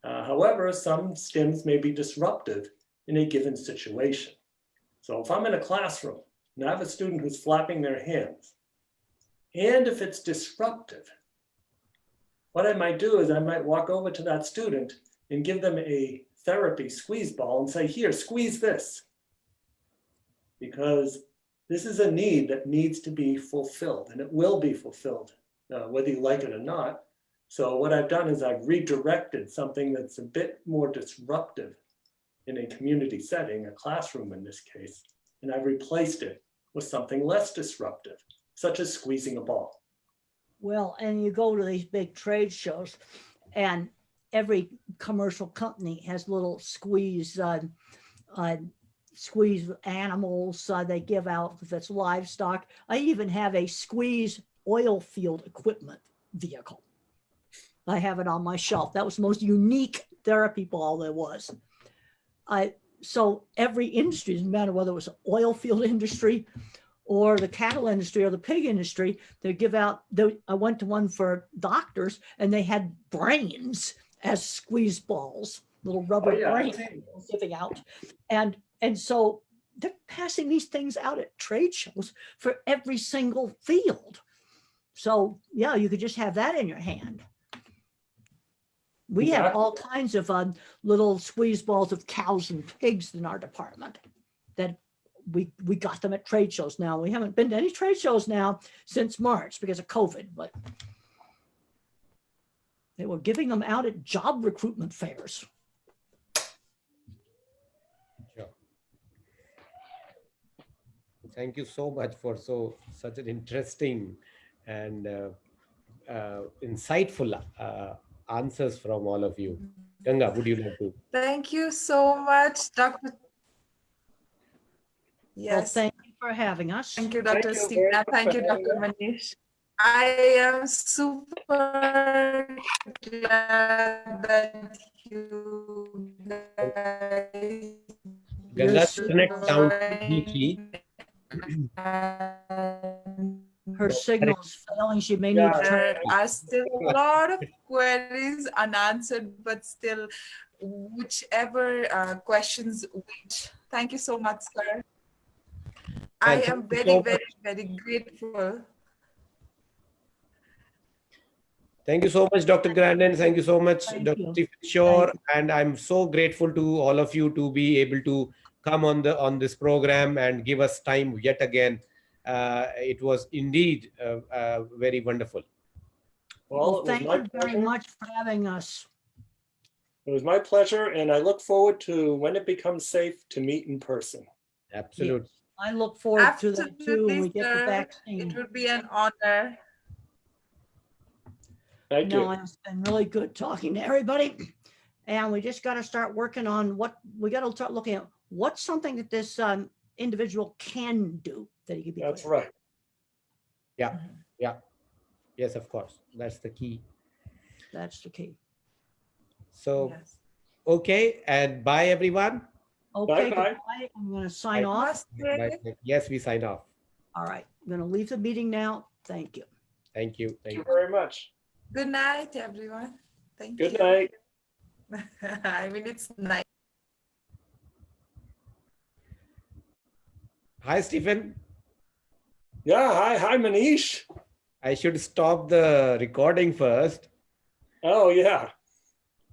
However, some stims may be disruptive in a given situation. So if I'm in a classroom and I have a student who's flapping their hands, and if it's disruptive, what I might do is I might walk over to that student and give them a therapy squeeze ball and say, here, squeeze this. Because this is a need that needs to be fulfilled, and it will be fulfilled, whether you like it or not. So what I've done is I've redirected something that's a bit more disruptive in a community setting, a classroom in this case, and I've replaced it with something less disruptive, such as squeezing a ball. Well, and you go to these big trade shows, and every commercial company has little squeeze animals they give out that's livestock. I even have a squeeze oil field equipment vehicle. I have it on my shelf. That was the most unique therapy ball there was. So every industry, doesn't matter whether it was the oil field industry or the cattle industry or the pig industry, they give out, I went to one for doctors and they had brains as squeeze balls, little rubber brains giving out. And so they're passing these things out at trade shows for every single field. So yeah, you could just have that in your hand. We have all kinds of little squeeze balls of cows and pigs in our department that we got them at trade shows. Now we haven't been to any trade shows now since March because of COVID, but they were giving them out at job recruitment fairs. Sure. Thank you so much for such an interesting and insightful answers from all of you. Ganga, would you like to? Thank you so much, Dr. Yes. Well, thank you for having us. Thank you, Dr. Steve. Thank you, Dr. Manish. I am super glad that you guys Ganga's internet sounds glitchy. Her signal's failing. She may need to turn. There are still a lot of queries unanswered, but still, whichever questions which. Thank you so much, sir. I am very grateful. Thank you so much, Dr. Grandin. Thank you so much, Dr. Stephen Shore. And I'm so grateful to all of you to be able to come on this program and give us time yet again. It was indeed very wonderful. Well, thank you very much for having us. It was my pleasure, and I look forward to when it becomes safe to meet in person. Absolutely. Yes, I look forward to that too when we get the vaccine. It would be an honor. Thank you. It's been really good talking to everybody. And we just got to start working on we got to start looking at what's something that this individual can do that he can be. That's right. Yeah. Yeah. Yes, of course. That's the key. That's the key. So, yes. Okay. And bye, everyone. Okay. Bye-bye. I'm going to sign off. Bye. Yes, we sign off. All right. I'm going to leave the meeting now. Thank you. Thank you. Thank you very much. Good night, everyone. Thank you. Good night. I mean, it's night. Hi, Stephen. Yeah. Hi, Manish. I should stop the recording first. Oh, yeah.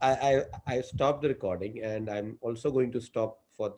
I stopped the recording, and I'm also going to stop for the